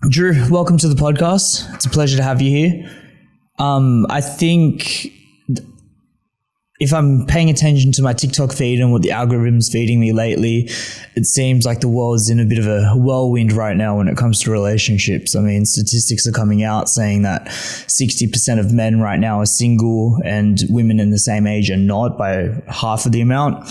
Drew, welcome to the podcast. It's a pleasure to have you here. I think if I'm paying attention to my TikTok feed and what the algorithm's feeding me lately, it seems like the world's in a bit of a whirlwind right now when it comes to relationships. I mean, statistics are coming out saying that 60% of men right now are single and women in the same age are not, by half of the amount.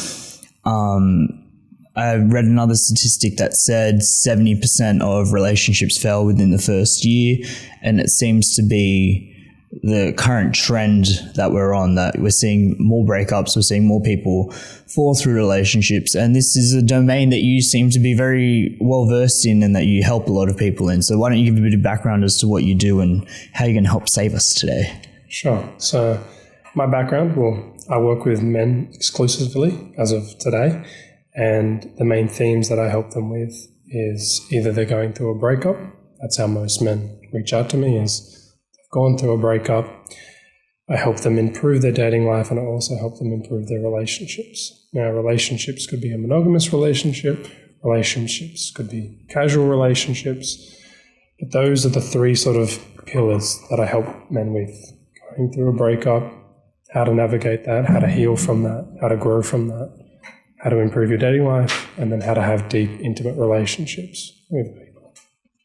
I read another statistic that said 70% of relationships fail within the first year, and it seems to be the current trend that we're on, that we're seeing more breakups, we're seeing more people fall through relationships, and this is a domain that you seem to be very well versed in and that you help a lot of people in. So why don't you give a bit of background as to what you do and how you're going to help save us today? Sure. So my background, I work with men exclusively as of today, and the main themes that I help them with is either they're going through a breakup. That's how most men reach out to me, is gone through a breakup. I help them improve their dating life, and I also help them improve their relationships. Now, relationships could be a monogamous relationship, relationships could be casual relationships, but those are the three sort of pillars that I help men with. Going through a breakup, how to navigate that, how to heal from that, how to grow from that, how to improve your dating life, and then how to have deep, intimate relationships with people.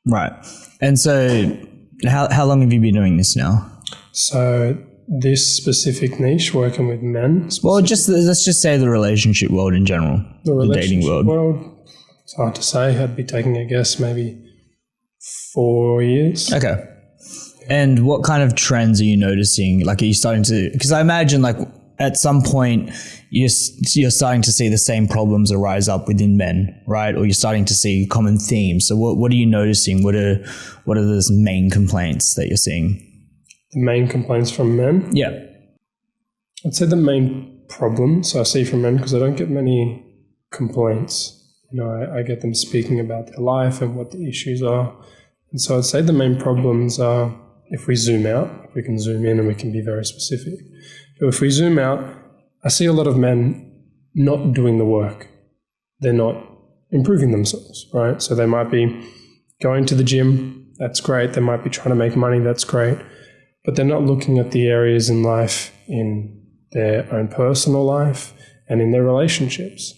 Right. And so how long have you been doing this now? So this specific niche, working with men. Well, let's just say the relationship world in general, the dating world. It's hard to say. I'd be taking a guess, maybe 4 years. Okay. And what kind of trends are you noticing? Like, are you starting to, because I imagine like at some point you're starting to see the same problems arise up within men, right? Or you're starting to see common themes. So what are you noticing? What are those main complaints that you're seeing? The main complaints from men? Yeah. I'd say the main problems I see from men, because I don't get many complaints. I get them speaking about their life and what the issues are. And so I'd say the main problems are, if we zoom out, we can zoom in and we can be very specific. So if we zoom out, I see a lot of men not doing the work. They're not improving themselves, right? So they might be going to the gym, that's great. They might be trying to make money, that's great. But they're not looking at the areas in life, in their own personal life and in their relationships.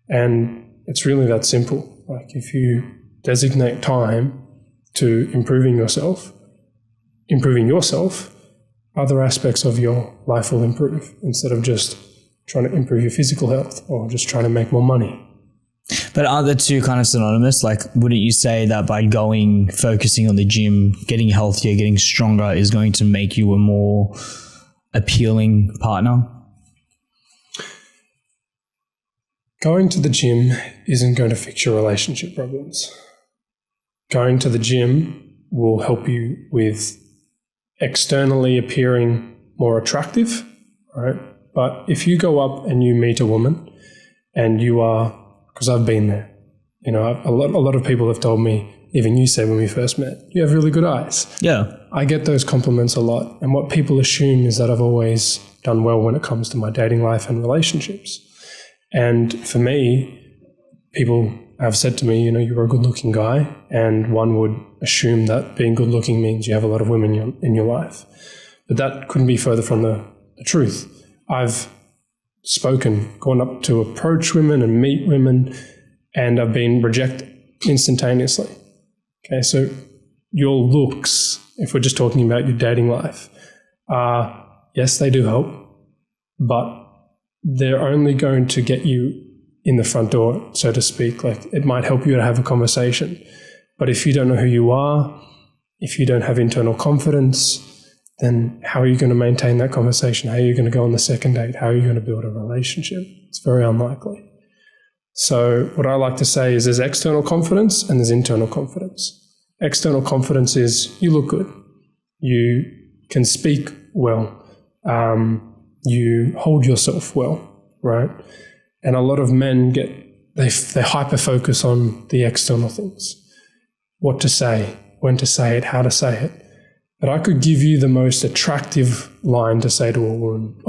And it's really that simple. Like, if you designate time to improving yourself, other aspects of your life will improve, instead of just trying to improve your physical health or just trying to make more money. But are the two kind of synonymous? Like, wouldn't you say that by focusing on the gym, getting healthier, getting stronger is going to make you a more appealing partner? Going to the gym isn't going to fix your relationship problems. Going to the gym will help you with externally appearing more attractive, right? But if you go up and you meet a woman and you are, because I've been there, a lot of people have told me, even you said when we first met, you have really good eyes. Yeah. I get those compliments a lot. And what people assume is that I've always done well when it comes to my dating life and relationships. And for me, people have said to me, you're a good-looking guy, and one would assume that being good-looking means you have a lot of women in your life. But that couldn't be further from the truth. I've gone up to approach women and meet women, and I've been rejected instantaneously. Okay, so your looks, if we're just talking about your dating life, yes, they do help, but they're only going to get you in the front door, so to speak. Like, it might help you to have a conversation, but if you don't know who you are, if you don't have internal confidence, then how are you going to maintain that conversation? How are you going to go on the second date? How are you going to build a relationship? It's very unlikely. So what I like to say is there's external confidence and there's internal confidence. External confidence is you look good, you can speak well, you hold yourself well, right? And a lot of men they hyper-focus on the external things. What to say, when to say it, how to say it. But I could give you the most attractive line to say to a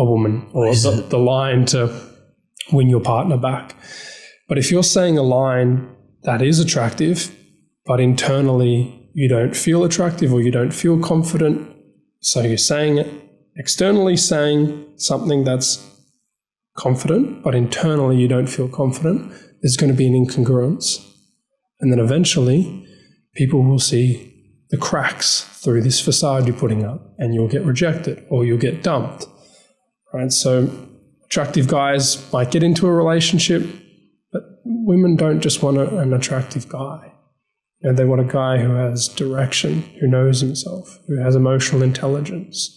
woman, or the line to win your partner back. But if you're saying a line that is attractive, but internally you don't feel attractive or you don't feel confident. So you're saying it, externally saying something that's confident, but internally you don't feel confident. There's going to be an incongruence. And then eventually people will see the cracks through this facade you're putting up, and you'll get rejected or you'll get dumped. Right? So attractive guys might get into a relationship, but women don't just want an attractive guy. You know, they want a guy who has direction, who knows himself, who has emotional intelligence,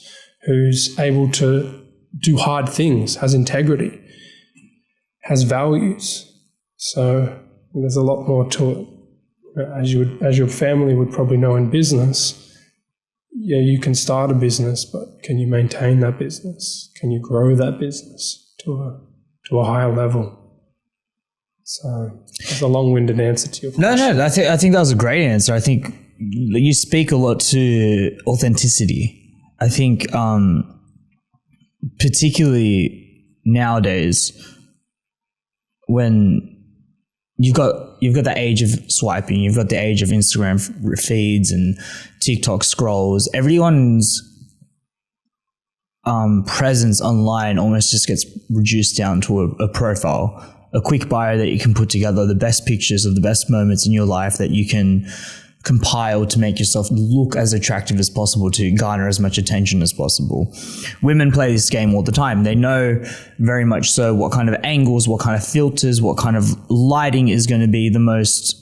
who's able to do hard things, has integrity, has values. So there's a lot more to it. As your family would probably know in business, yeah, you can start a business, but can you maintain that business? Can you grow that business to a higher level? So it's a long-winded answer to your question. No, I think that was a great answer. I think you speak a lot to authenticity. I think particularly nowadays, when you've got the age of swiping, you've got the age of Instagram feeds and TikTok scrolls. Everyone's presence online almost just gets reduced down to a profile, a quick bio that you can put together, the best pictures of the best moments in your life that you can compile to make yourself look as attractive as possible, to garner as much attention as possible. Women play this game all the time. They know very much so what kind of angles, what kind of filters, what kind of lighting is going to be the most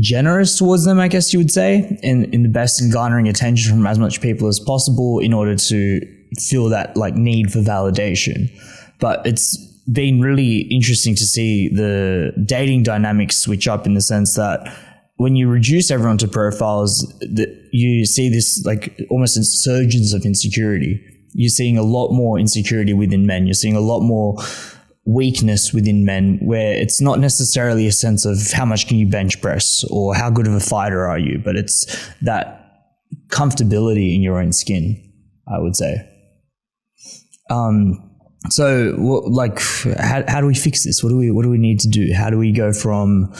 generous towards them, I guess you would say, in the best in garnering attention from as much people as possible in order to feel that like need for validation. But it's been really interesting to see the dating dynamics switch up in the sense that when you reduce everyone to profiles, you see this like almost insurgence of insecurity. You're seeing a lot more insecurity within men. You're seeing a lot more weakness within men, where it's not necessarily a sense of how much can you bench press or how good of a fighter are you, but it's that comfortability in your own skin, I would say. So, how do we fix this? What do we need to do? How do we go from,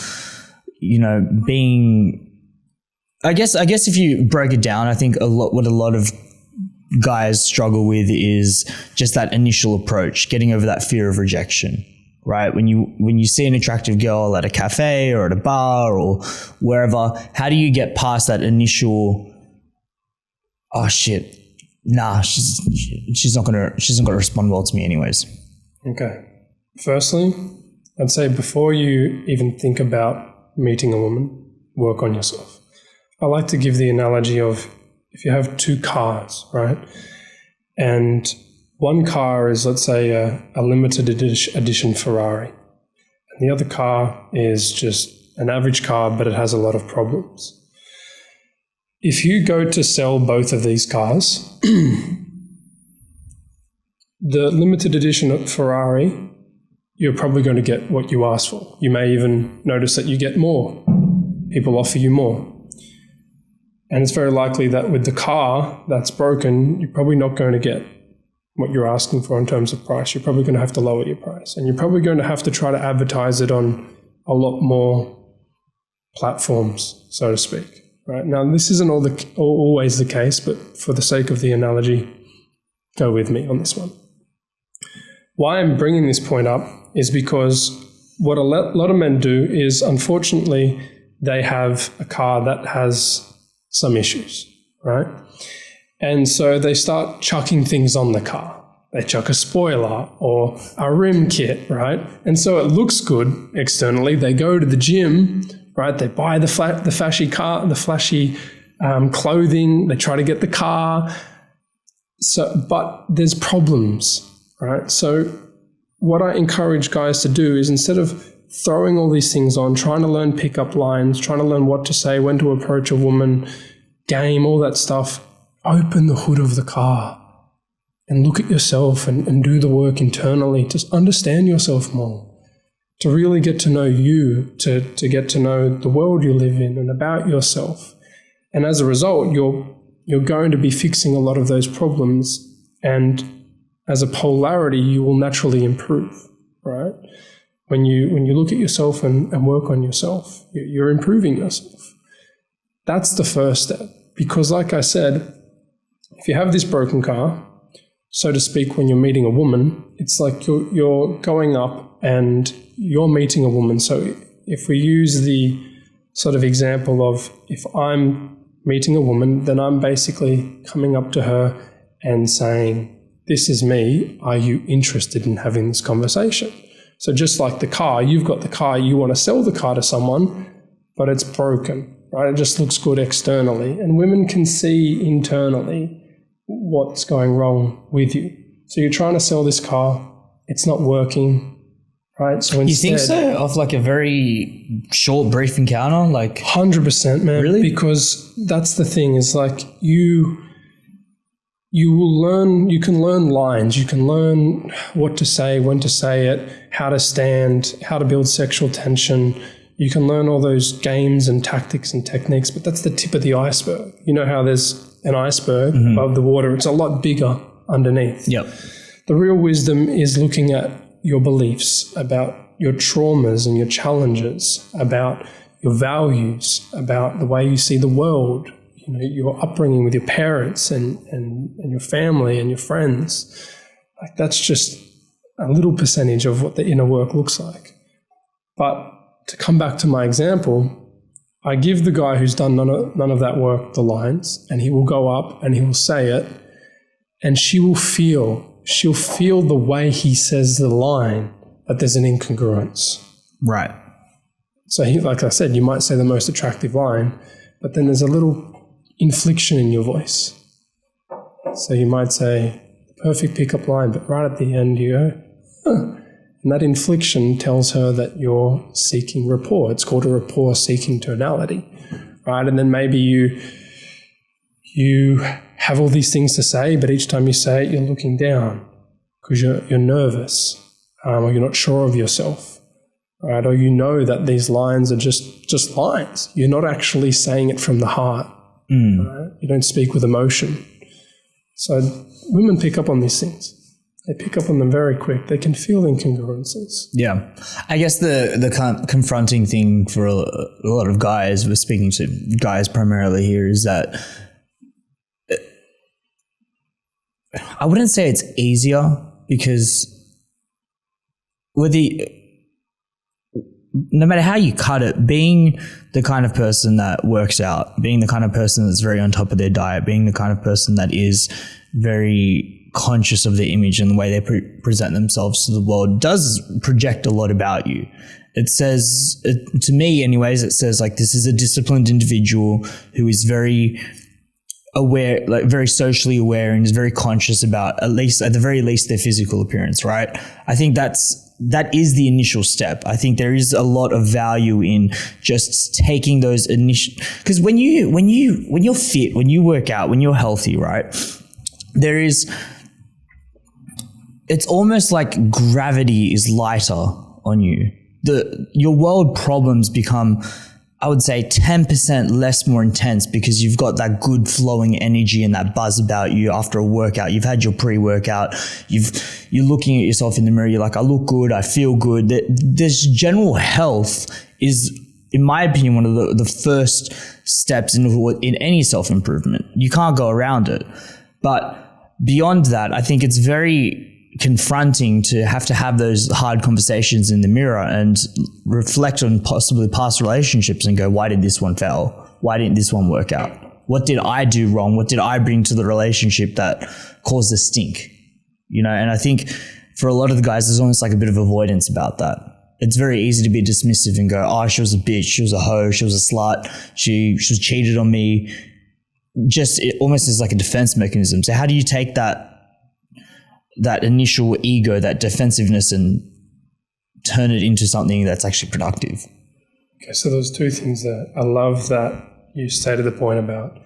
being? I guess if you break it down, I think what a lot of guys struggle with is just that initial approach, getting over that fear of rejection. Right? When you see an attractive girl at a cafe or at a bar or wherever, how do you get past that initial? Oh shit. Nah, she's not gonna respond well to me anyways. Okay. Firstly, I'd say before you even think about meeting a woman, work on yourself. I like to give the analogy of if you have two cars, right? And one car is, let's say, a limited edition Ferrari. And the other car is just an average car, but it has a lot of problems. If you go to sell both of these cars, the limited edition Ferrari, you're probably going to get what you asked for. You may even notice that you get more. People offer you more. And it's very likely that with the car that's broken, you're probably not going to get what you're asking for in terms of price. You're probably going to have to lower your price. And you're probably going to have to try to advertise it on a lot more platforms, so to speak. Right. Now, this isn't always the case, but for the sake of the analogy, go with me on this one. Why I'm bringing this point up is because what a lot of men do is, unfortunately, they have a car that has some issues, right? And so they start chucking things on the car. They chuck a spoiler or a rim kit, right? And so it looks good externally. They go to the gym, right? They buy the flashy car, the flashy clothing. They try to get the car. But there's problems, right? So what I encourage guys to do is, instead of throwing all these things on, trying to learn pickup lines, trying to learn what to say, when to approach a woman, game, all that stuff, open the hood of the car and look at yourself and do the work internally. Just understand yourself more, to really get to know you, to get to know the world you live in and about yourself. And as a result, you're going to be fixing a lot of those problems, and as a polarity, you will naturally improve, right? When you look at yourself and work on yourself, you're improving yourself. That's the first step. Because like I said, if you have this broken car, so to speak, when you're meeting a woman, it's like you're going up and you're meeting a woman. So if we use the sort of example of if I'm meeting a woman, then I'm basically coming up to her and saying, this is me. Are you interested in having this conversation? So just like the car, you've got the car, you want to sell the car to someone, but it's broken, right? It just looks good externally. And women can see internally what's going wrong with you. So you're trying to sell this car, it's not working, right? So instead, you think so? Of like a very short, brief encounter? Like 100%, man. Really? Because that's the thing, is like you will learn, you can learn lines, you can learn what to say, when to say it, how to stand, how to build sexual tension. You can learn all those games and tactics and techniques, but that's the tip of the iceberg. You know how there's an iceberg above the water, it's a lot bigger underneath. Yep. The real wisdom is looking at your beliefs, about your traumas and your challenges, about your values, about the way you see the world, you know, your upbringing with your parents and your family and your friends. Like that's just a little percentage of what the inner work looks like. But to come back to my example, I give the guy who's done none of that work the lines, and he will go up and he will say it, and she'll feel the way he says the line that there's an incongruence. Right. So he, like I said, you might say the most attractive line, but then there's a little inflection in your voice. So you might say the perfect pickup line, but right at the end you go, huh. And that inflection tells her that you're seeking rapport. It's called a rapport-seeking tonality, right? And then maybe you have all these things to say, but each time you say it, you're looking down because you're nervous, or you're not sure of yourself, right? Or you know that these lines are just lines. You're not actually saying it from the heart. Right? You don't speak with emotion. So women pick up on these things. They pick up on them very quick. They can feel incongruences. Yeah. I guess the kind of confronting thing for a lot of guys, we're speaking to guys primarily here, is that I wouldn't say it's easier, because no matter how you cut it, being the kind of person that works out, being the kind of person that's very on top of their diet, being the kind of person that is very conscious of their image and the way they present themselves to the world does project a lot about you. It says, to me anyways, it says like this is a disciplined individual who is very aware, like very socially aware, and is very conscious about, at the very least, their physical appearance, right? I think that is the initial step. I think there is a lot of value in just taking those initial, because when you're fit, when you work out, when you're healthy, right? It's almost like gravity is lighter on you. Your world problems become, I would say, 10% less more intense, because you've got that good flowing energy and that buzz about you after a workout. You've had your pre-workout. You're looking at yourself in the mirror. You're like, I look good. I feel good. This general health is, in my opinion, one of the first steps in any self-improvement. You can't go around it. But beyond that, I think it's very confronting to have those hard conversations in the mirror and reflect on possibly past relationships and go, why did this one fail? Why didn't this one work out? What did I do wrong? What did I bring to the relationship that caused a stink? You know, and I think for a lot of the guys, there's almost like a bit of avoidance about that. It's very easy to be dismissive and go, oh, she was a bitch, she was a hoe, she was a slut, she was cheated on me. It almost is like a defense mechanism. So how do you take that initial ego, that defensiveness, and turn it into something that's actually productive? Okay, so there's two things there. I love that you stated the point about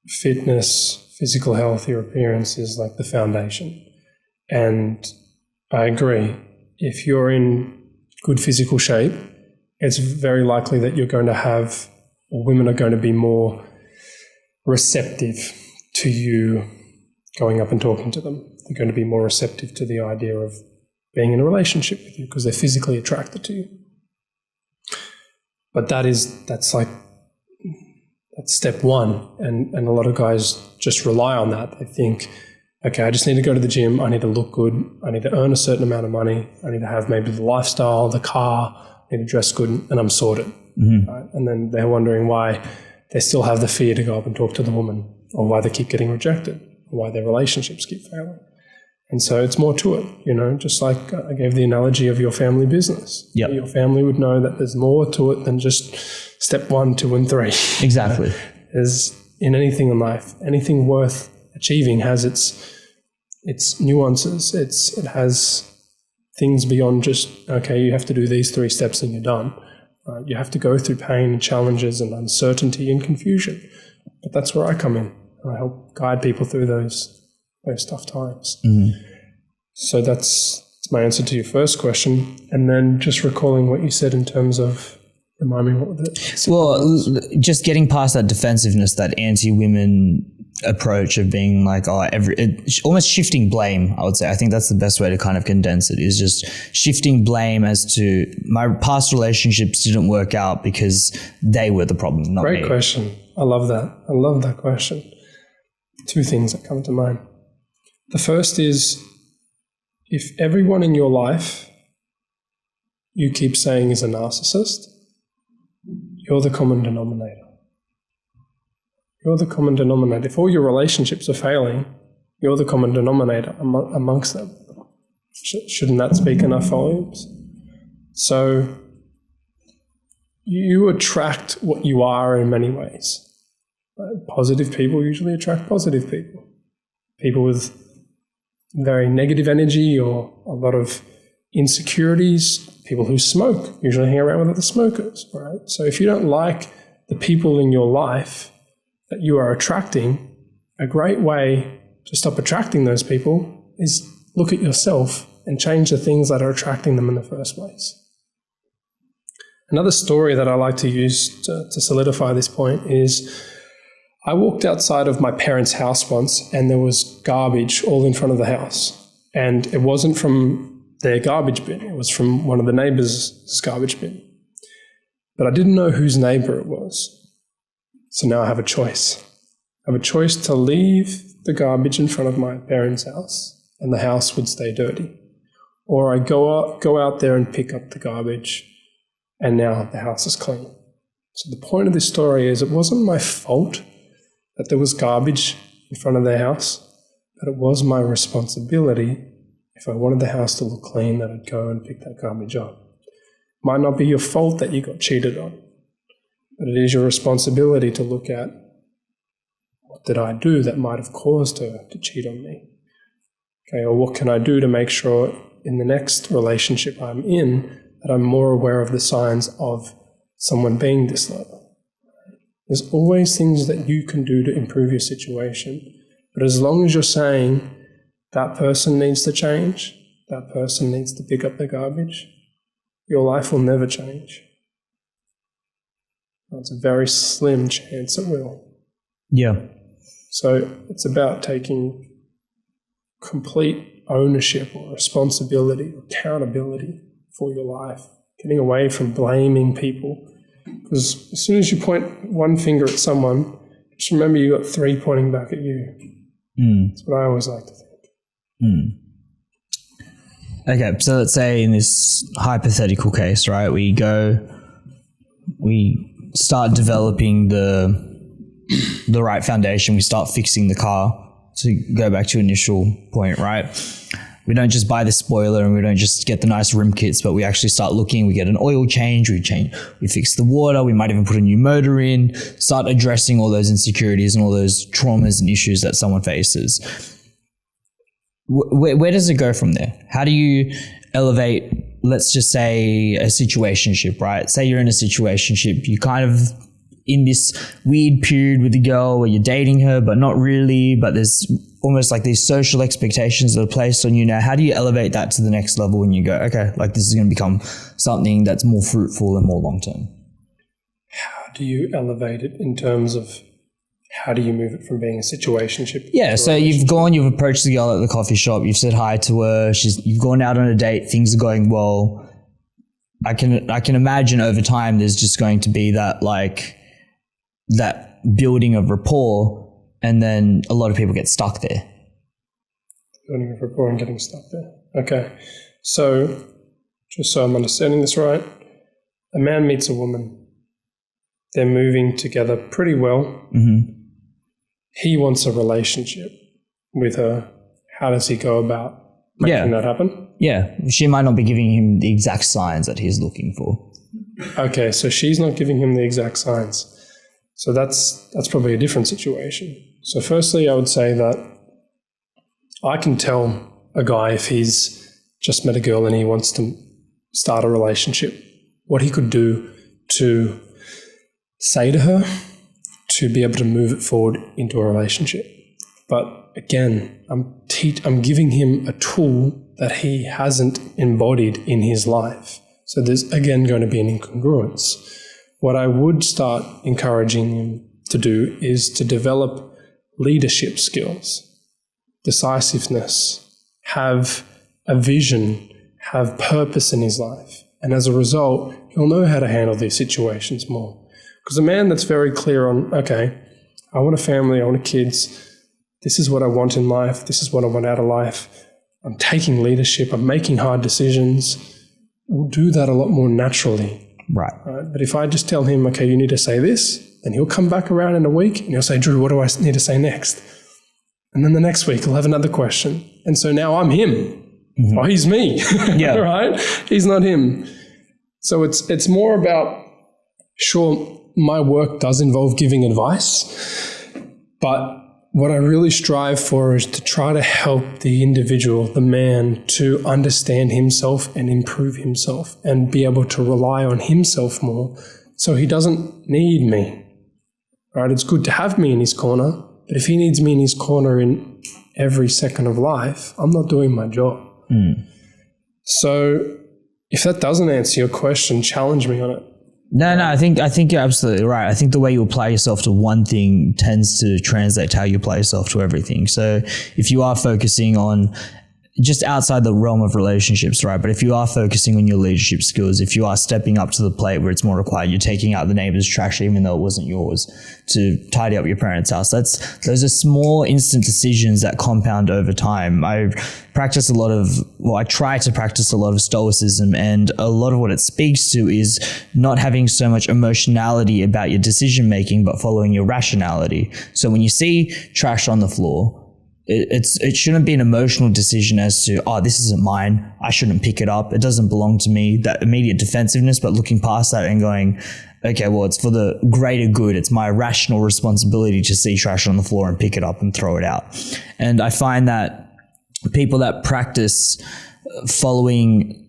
fitness, physical health, your appearance is like the foundation. And I agree. If you're in good physical shape, it's very likely that you're going to have, or women are going to be more receptive to you going up and talking to them. They're going to be more receptive to the idea of being in a relationship with you because they're physically attracted to you. But that's like That's step one. And a lot of guys just rely on that. They think, okay, I just need to go to the gym. I need to look good. I need to earn a certain amount of money. I need to have maybe the lifestyle, the car. I need to dress good, and I'm sorted. Right? And then they're wondering why they still have the fear to go up and talk to the woman, or why they keep getting rejected, or why their relationships keep failing. And so it's more to it, just like I gave the analogy of your family business. Yep. Your family would know that there's more to it than just step 1, 2, and 3. Exactly. There's, in anything in life, anything worth achieving has its nuances. It has things beyond just, okay, you have to do these 3 steps and you're done. You have to go through pain and challenges and uncertainty and confusion. But that's where I come in. I help guide people through those tough times. So that's my answer to your first question. And then just recalling what you said in terms of, remind me what the... Well, just getting past that defensiveness, that anti-women approach of being like, almost shifting blame, I would say. I think that's the best way to kind of condense it, is just shifting blame as to my past relationships didn't work out because they were the problem, not me. Great question. I love that. I love that question. 2 things that come to mind. The first is, if everyone in your life you keep saying is a narcissist, you're the common denominator. You're the common denominator. If all your relationships are failing, you're the common denominator amongst them. Shouldn't that speak enough volumes? So you attract what you are in many ways. Positive people usually attract positive people. People with very negative energy or a lot of insecurities, people who smoke usually hang around with other smokers, right? So if you don't like the people in your life that you are attracting, a great way to stop attracting those people is look at yourself and change the things that are attracting them in the first place. Another story that I like to use to solidify this point is, I walked outside of my parents' house once and there was garbage all in front of the house. And it wasn't from their garbage bin. It was from one of the neighbours' garbage bin. But I didn't know whose neighbour it was. So now I have a choice. I have a choice to leave the garbage in front of my parents' house and the house would stay dirty. Or I go out there and pick up the garbage and now the house is clean. So the point of this story is, it wasn't my fault that there was garbage in front of their house, but it was my responsibility, if I wanted the house to look clean, that I'd go and pick that garbage up. It might not be your fault that you got cheated on, but it is your responsibility to look at, what did I do that might have caused her to cheat on me? Okay, or what can I do to make sure in the next relationship I'm in that I'm more aware of the signs of someone being disloyal? There's always things that you can do to improve your situation. But as long as you're saying that person needs to change, that person needs to pick up the garbage, your life will never change. It's a very slim chance it will. Yeah. So it's about taking complete ownership or responsibility or accountability for your life, getting away from blaming people. Because as soon as you point one finger at someone, just remember you got 3 pointing back at you. That's what I always like to think. Okay, so let's say in this hypothetical case, right, we start developing the right foundation, we start fixing the car, to go back to your initial point, right? We don't just buy the spoiler and we don't just get the nice rim kits, but we actually start looking, we get an oil change, we fix the water, we might even put a new motor in, start addressing all those insecurities and all those traumas and issues that someone faces. Where does it go from there? How do you elevate, let's just say, a situationship, right? Say you're in a situationship, you kind of in this weird period with the girl where you're dating her, but not really, but there's almost like these social expectations that are placed on you now. How do you elevate that to the next level when you go, okay, like this is going to become something that's more fruitful and more long-term? How do you elevate it in terms of how do you move it from being a situationship? Yeah, so you've approached the girl at the coffee shop, you've said hi to her, you've gone out on a date, things are going well. I can imagine over time there's just going to be that like that building of rapport, and then a lot of people get stuck there. Building of rapport and getting stuck there. Okay. So, just so I'm understanding this right, a man meets a woman. They're moving together pretty well. Mm-hmm. He wants a relationship with her. How does he go about making that happen? Yeah. She might not be giving him the exact signs that he's looking for. Okay, so she's not giving him the exact signs. So that's probably a different situation. So firstly, I would say that I can tell a guy if he's just met a girl and he wants to start a relationship, what he could do to say to her to be able to move it forward into a relationship. But again, I'm giving him a tool that he hasn't embodied in his life. So there's again going to be an incongruence. What I would start encouraging him to do is to develop leadership skills, decisiveness, have a vision, have purpose in his life. And as a result, he'll know how to handle these situations more. Because a man that's very clear on, okay, I want a family, I want kids, this is what I want in life, this is what I want out of life, I'm taking leadership, I'm making hard decisions, we'll do that a lot more naturally. Right. But if I just tell him, okay, you need to say this, then he'll come back around in a week and he'll say, Drew, what do I need to say next? And then the next week he'll have another question. And so now I'm him. Mm-hmm. Oh, he's me. Yeah. Right? He's not him. So it's more about, sure, my work does involve giving advice, but what I really strive for is to try to help the individual, the man, to understand himself and improve himself and be able to rely on himself more so he doesn't need me. Right? It's good to have me in his corner, but if he needs me in his corner in every second of life, I'm not doing my job. Mm. So if that doesn't answer your question, challenge me on it. No, I think you're absolutely right. I think the way you apply yourself to one thing tends to translate to how you apply yourself to everything. So if you are focusing on just outside the realm of relationships, right? But if you are focusing on your leadership skills, if you are stepping up to the plate where it's more required, you're taking out the neighbor's trash even though it wasn't yours to tidy up your parents' house. Those are small instant decisions that compound over time. I try to practice a lot of stoicism, and a lot of what it speaks to is not having so much emotionality about your decision making, but following your rationality. So when you see trash on the floor, it shouldn't be an emotional decision as to, oh, this isn't mine, I shouldn't pick it up, it doesn't belong to me, that immediate defensiveness, but looking past that and going, okay, well, it's for the greater good, it's my rational responsibility to see trash on the floor and pick it up and throw it out. And I find that people that practice following,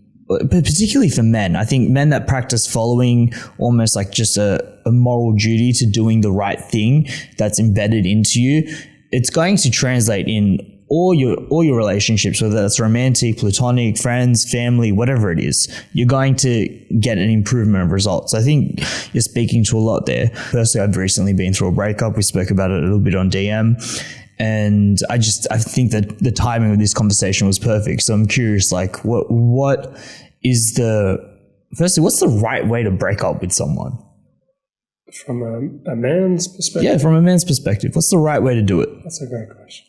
particularly for men, I think men that practice following almost like just a moral duty to doing the right thing that's embedded into you, it's going to translate in all your relationships, whether that's romantic, platonic, friends, family, whatever it is. You're going to get an improvement of results. I think you're speaking to a lot there. Firstly, I've recently been through a breakup. We spoke about it a little bit on DM. And I think that the timing of this conversation was perfect. So I'm curious, like, what's the right way to break up with someone? From a man's perspective? Yeah, from a man's perspective. What's the right way to do it? That's a great question.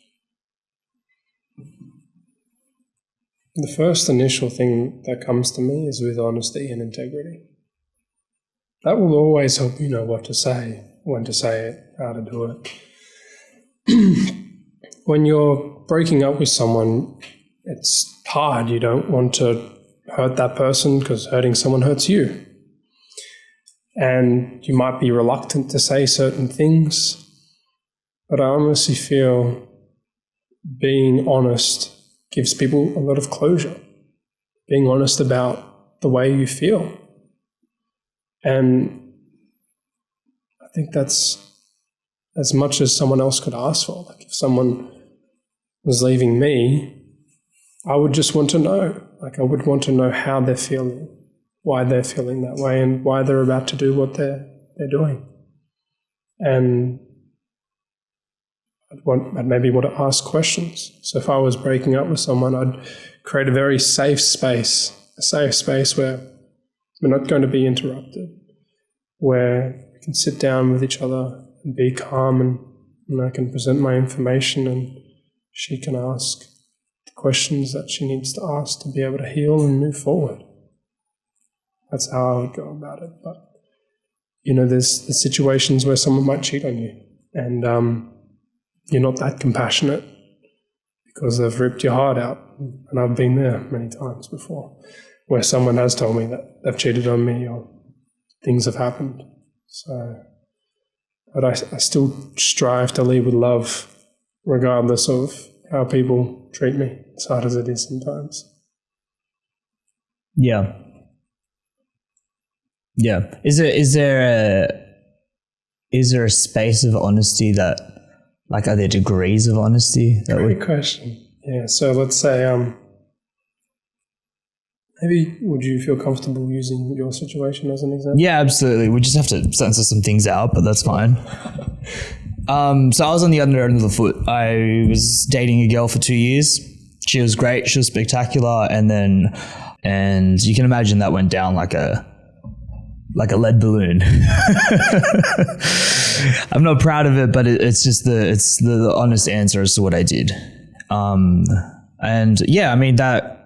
The first initial thing that comes to me is with honesty and integrity. That will always help you know what to say, when to say it, how to do it. When you're breaking up with someone, it's hard. You don't want to hurt that person because hurting someone hurts you. And you might be reluctant to say certain things, but I honestly feel being honest gives people a lot of closure. Being honest about the way you feel. And I think that's as much as someone else could ask for. Like if someone was leaving me, I would just want to know. Like I would want to know how they're feeling, why they're feeling that way, and why they're about to do what they're doing. And I'd maybe want to ask questions. So if I was breaking up with someone, I'd create a very safe space where we're not going to be interrupted, where we can sit down with each other and be calm, and I can present my information, and she can ask the questions that she needs to ask to be able to heal and move forward. That's how I would go about it. But, there's situations where someone might cheat on you, and you're not that compassionate because they've ripped your heart out. And I've been there many times before where someone has told me that they've cheated on me or things have happened. But I still strive to lead with love regardless of how people treat me, as hard as it is sometimes. Yeah. Yeah. Is there a space of honesty that, like, are there degrees of honesty? Great question. Yeah. So let's say, maybe would you feel comfortable using your situation as an example? Yeah, absolutely. We just have to censor some things out, but that's fine. So I was on the other end of the foot. I was dating a girl for 2 years. She was great. She was spectacular. And you can imagine that went down like a lead balloon. I'm not proud of it, but it's just the honest answer as to what I did. And yeah, I mean, that,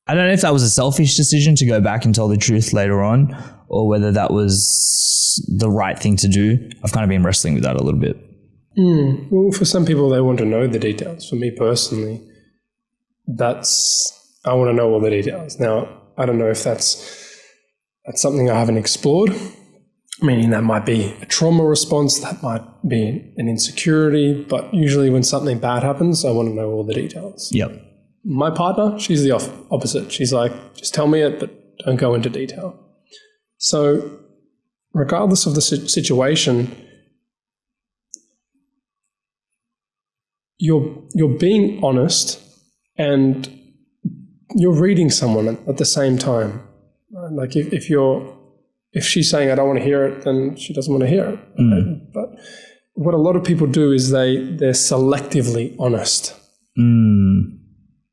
I don't know if that was a selfish decision to go back and tell the truth later on, or whether that was the right thing to do. I've kind of been wrestling with that a little bit. Well, for some people, they want to know the details. For me personally, I want to know all the details. Now, I don't know if that's something I haven't explored, meaning that might be a trauma response, that might be an insecurity, but usually when something bad happens, I want to know all the details. Yep. My partner, she's the opposite. She's like, just tell me it, but don't go into detail. So regardless of the situation, you're being honest and you're reading someone at the same time. Like if she's saying, I don't want to hear it, then she doesn't want to hear it. Mm. But what a lot of people do is they're selectively honest. Mm.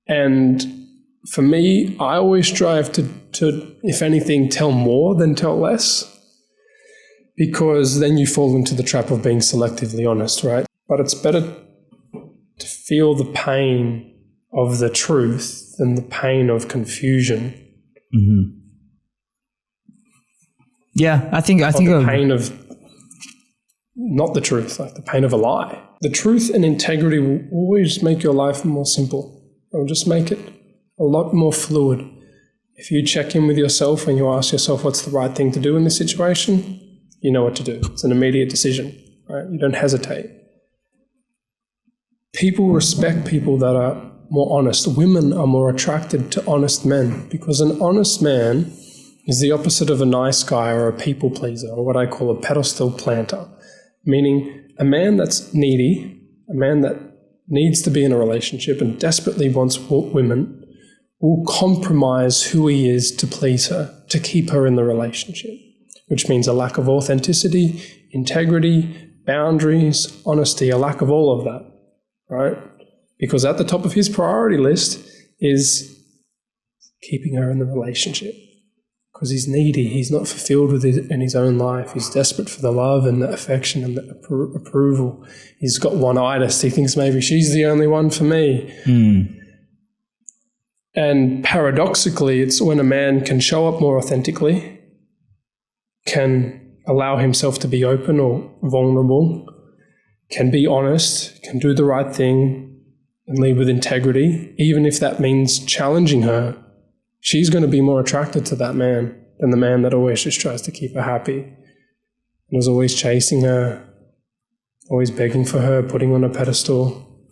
And for me, I always strive to, if anything, tell more than tell less, because then you fall into the trap of being selectively honest, right? But it's better to feel the pain of the truth than the pain of confusion. Mm-hmm. Yeah, I think the pain of not the truth, like the pain of a lie. The truth and integrity will always make your life more simple. It will just make it a lot more fluid. If you check in with yourself and you ask yourself what's the right thing to do in this situation, you know what to do. It's an immediate decision, right? You don't hesitate. People respect people that are more honest. Women are more attracted to honest men because an honest man is the opposite of a nice guy or a people pleaser, or what I call a pedestal planter, meaning a man that's needy, a man that needs to be in a relationship and desperately wants women, will compromise who he is to please her, to keep her in the relationship, which means a lack of authenticity, integrity, boundaries, honesty, a lack of all of that, right? Because at the top of his priority list is keeping her in the relationship. Because he's needy, he's not fulfilled in his own life. He's desperate for the love and the affection and the approval. He's got one-itis. He thinks maybe she's the only one for me. Mm. And paradoxically, it's when a man can show up more authentically, can allow himself to be open or vulnerable, can be honest, can do the right thing and lead with integrity, even if that means challenging her. She's going to be more attracted to that man than the man that always just tries to keep her happy and is always chasing her, always begging for her, putting her on a pedestal.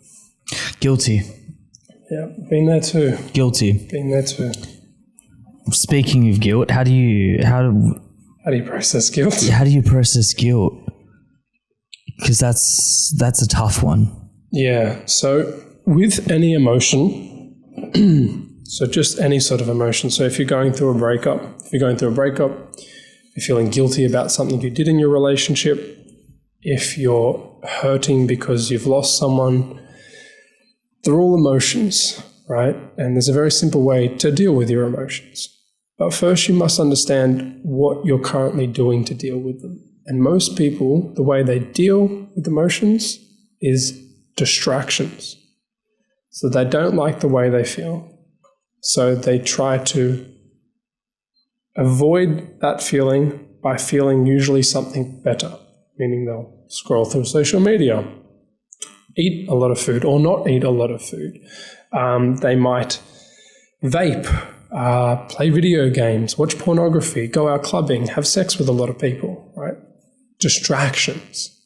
Guilty. Yeah, been there too. Guilty. Been there too. Speaking of guilt, how do you process guilt? How do you process guilt? Because that's a tough one. Yeah. So with any emotion. So just any sort of emotion. So if you're going through a breakup, you're feeling guilty about something you did in your relationship, if you're hurting because you've lost someone, they're all emotions, right? And there's a very simple way to deal with your emotions. But first you must understand what you're currently doing to deal with them. And most people, the way they deal with emotions is distractions. So they don't like the way they feel. So they try to avoid that feeling by feeling usually something better, meaning they'll scroll through social media, eat a lot of food or not eat a lot of food. They might vape, play video games, watch pornography, go out clubbing, have sex with a lot of people, right? Distractions.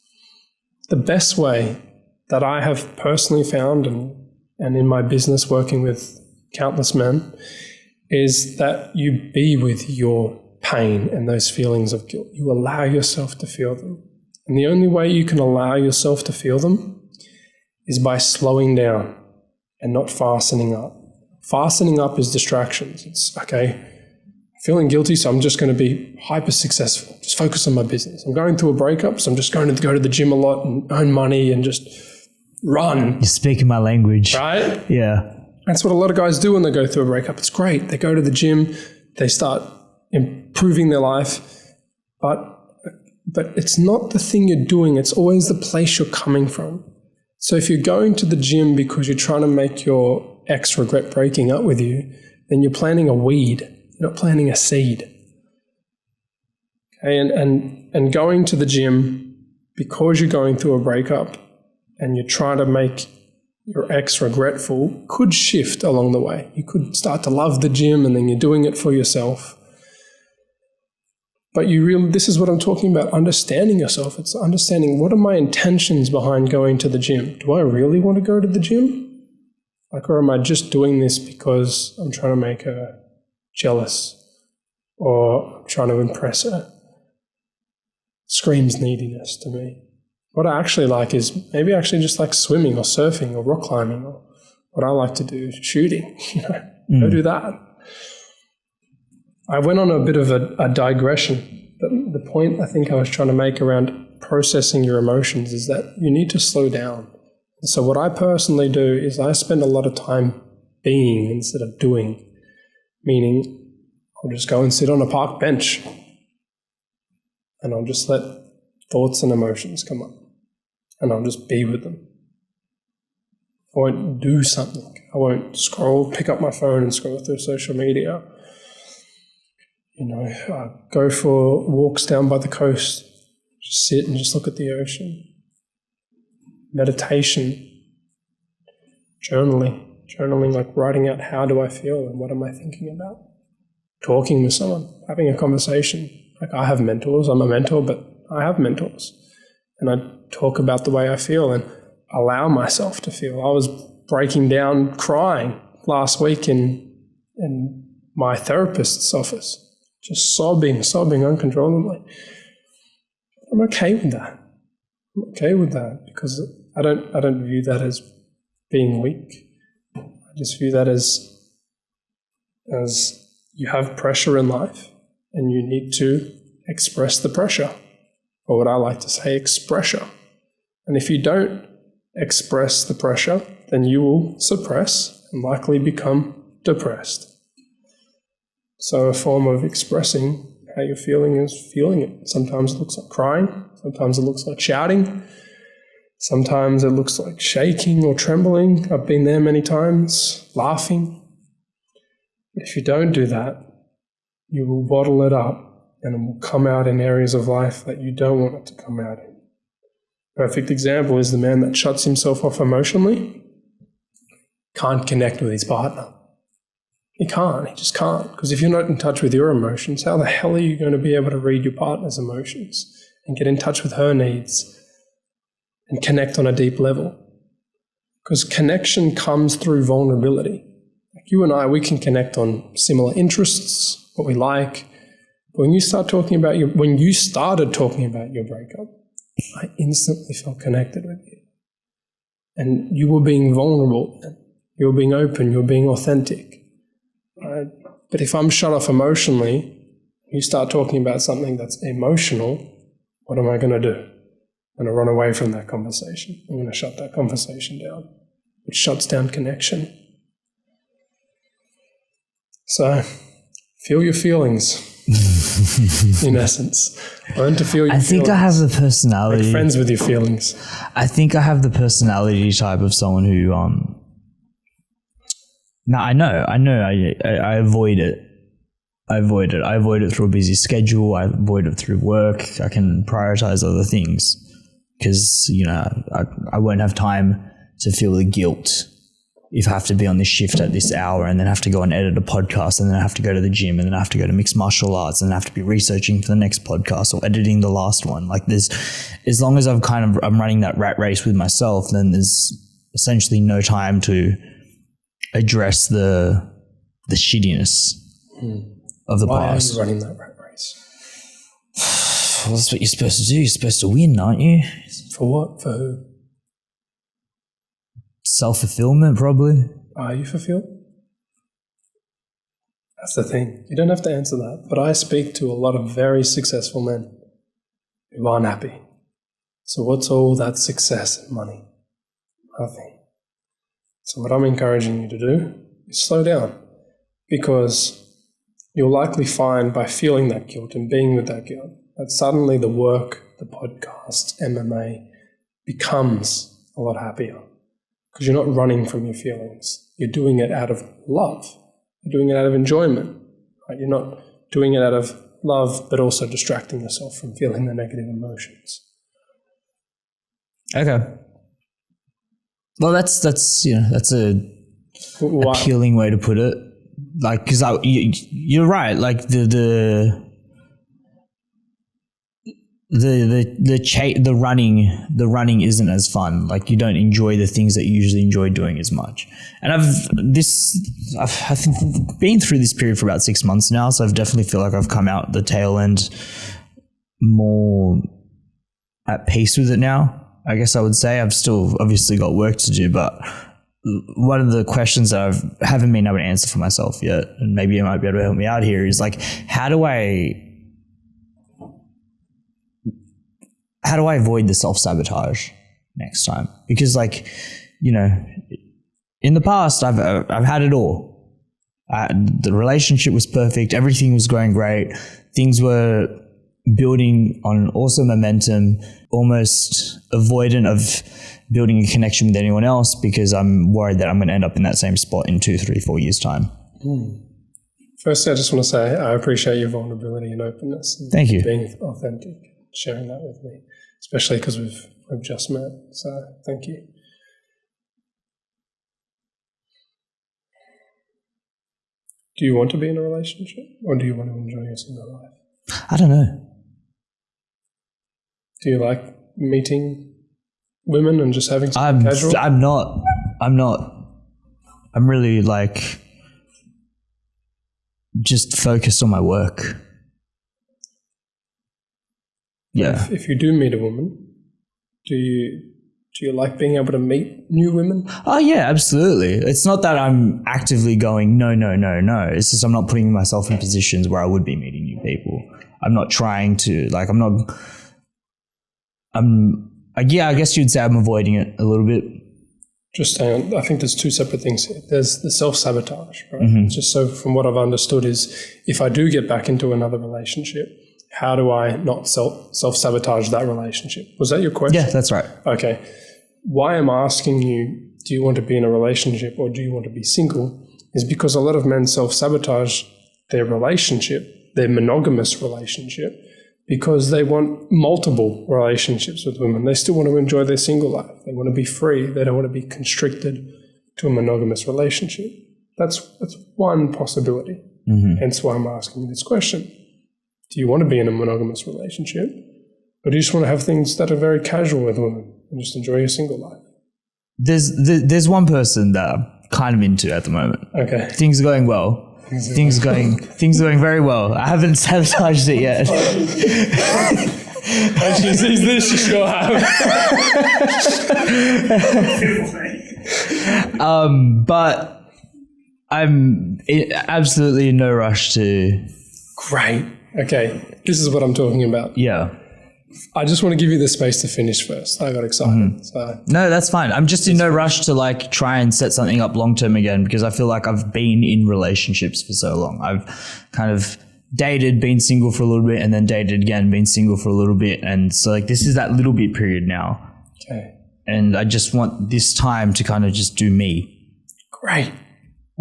The best way that I have personally found and in my business working with countless men is that you be with your pain and those feelings of guilt. You allow yourself to feel them. And the only way you can allow yourself to feel them is by slowing down and not fastening up. Fastening up is distractions. It's, okay, feeling guilty, so I'm just going to be hyper successful. Just focus on my business. I'm going through a breakup, so I'm just going to go to the gym a lot and earn money and just run. You're speaking my language. Right? Yeah. That's what a lot of guys do when they go through a breakup. It's great. They go to the gym, they start improving their life, but it's not the thing you're doing. It's always the place you're coming from. So if you're going to the gym because you're trying to make your ex regret breaking up with you, then you're planting a weed. You're not planting a seed. Okay, and going to the gym because you're going through a breakup and you're trying to make your ex regretful could shift along the way. You could start to love the gym and then you're doing it for yourself. But this is what I'm talking about, understanding yourself. It's understanding, what are my intentions behind going to the gym? Do I really want to go to the gym? Or am I just doing this because I'm trying to make her jealous or I'm trying to impress her? Screams neediness to me. What I actually like is maybe I actually just like swimming or surfing or rock climbing, or what I like to do is shooting. Go do that. I went on a bit of a digression, but the point I think I was trying to make around processing your emotions is that you need to slow down. So what I personally do is I spend a lot of time being instead of doing, meaning I'll just go and sit on a park bench and I'll just let thoughts and emotions come up and I'll just be with them. I won't do something. I won't pick up my phone and scroll through social media. Go for walks down by the coast, just sit and just look at the ocean. Meditation, journaling, like writing out how do I feel and what am I thinking about. Talking with someone, having a conversation. Like I have mentors, I'm a mentor, but I have mentors. And I talk about the way I feel and allow myself to feel. I was breaking down crying last week in my therapist's office. Just sobbing uncontrollably. I'm okay with that. I'm okay with that because I don't view that as being weak. I just view that as you have pressure in life and you need to express the pressure, or what I like to say, expressure. And if you don't express the pressure, then you will suppress and likely become depressed. So a form of expressing how you're feeling is feeling it. Sometimes it looks like crying. Sometimes it looks like shouting. Sometimes it looks like shaking or trembling. I've been there many times, laughing. But if you don't do that, you will bottle it up and it will come out in areas of life that you don't want it to come out in. Perfect example is the man that shuts himself off emotionally, can't connect with his partner. He just can't. Because if you're not in touch with your emotions, how the hell are you going to be able to read your partner's emotions and get in touch with her needs and connect on a deep level? Because connection comes through vulnerability. Like you and I, we can connect on similar interests, what we like. But when you started talking about your breakup, I instantly felt connected with you. And you were being vulnerable. You were being open. You were being authentic. Right? But if I'm shut off emotionally, you start talking about something that's emotional, what am I going to do? I'm going to run away from that conversation. I'm going to shut that conversation down, which shuts down connection. So, feel your feelings. in essence. Learn to feel your I think feelings. I have the personality. Make friends with your feelings. I think I have the personality type of someone who, no, I know. I avoid it. I avoid it through a busy schedule. I avoid it through work. I can prioritize other things because, I won't have time to feel the guilt if I have to be on this shift at this hour and then have to go and edit a podcast and then I have to go to the gym and then I have to go to mixed martial arts and I have to be researching for the next podcast or editing the last one. Like as long as I'm running that rat race with myself, then there's essentially no time to address the shittiness of the past. Why are you running that rat race? Well, that's what you're supposed to do. You're supposed to win, aren't you? For what? For who? Self-fulfillment, probably. Are you fulfilled? That's the thing. You don't have to answer that. But I speak to a lot of very successful men who aren't happy. So what's all that success and money? Nothing. So what I'm encouraging you to do is slow down, because you'll likely find by feeling that guilt and being with that guilt that suddenly the work, the podcast, MMA becomes a lot happier. Because you're not running from your feelings. You're doing it out of love. You're doing it out of enjoyment. Right? You're not doing it out of love, but also distracting yourself from feeling the negative emotions. Okay. Well, that's a appealing way to put it. Like, because you're right. Like the running isn't as fun. Like, you don't enjoy the things that you usually enjoy doing as much. And I think been through this period for about 6 months now, so I've definitely feel like I've come out the tail end more at peace with it now. I guess I would say I've still obviously got work to do, but one of the questions that I haven't been able to answer for myself yet, and maybe you might be able to help me out here, is like, how do I avoid the self-sabotage next time? Because, like, in the past, I've had it all. The relationship was perfect. Everything was going great. Things were building on an awesome momentum, almost avoidant of building a connection with anyone else because I'm worried that I'm going to end up in that same spot in 2, 3, 4 years' time. Firstly, I just want to say I appreciate your vulnerability and openness. And Thank you. Being authentic, sharing that with me, especially because we've just met. So thank you. Do you want to be in a relationship, or do you want to enjoy your single life? I don't know. Do you like meeting women and just having some casual? I'm not. I'm really, like, just focused on my work. Yeah. If you do meet a woman, do you like being able to meet new women? Oh, yeah, absolutely. It's not that I'm actively going, no. It's just I'm not putting myself in positions where I would be meeting new people. I'm not trying to, like, I guess you'd say I'm avoiding it a little bit. Just hang on. I think there's two separate things here. There's the self-sabotage, right? Just so from what I've understood is, if I do get back into another relationship, how do I not self-sabotage that relationship? Was that your question? Yeah, that's right. Okay. Why I'm asking you, do you want to be in a relationship or do you want to be single, is because a lot of men self-sabotage their relationship, their monogamous relationship, because they want multiple relationships with women. They still want to enjoy their single life. They want to be free. They don't want to be constricted to a monogamous relationship. That's one possibility. Hence why I'm asking you this question. Do you want to be in a monogamous relationship, or do you just want to have things that are very casual with women and just enjoy your single life? There's one person that I'm kind of into at the moment. Okay. Things are going well. Things are going very well. I haven't sabotaged it yet. And she sees this, she sure have. But I'm absolutely in no rush to. Great. Okay. This is what I'm talking about. Yeah. I just want to give you the space to finish first. I got excited. So. No, that's fine. I'm just in no rush to, like, try and set something up long term again, because I feel like I've been in relationships for so long. I've kind of dated, been single for a little bit, and then dated again, been single for a little bit. And so like this is that little bit period now. Okay. And I just want this time to kind of just do me. Great.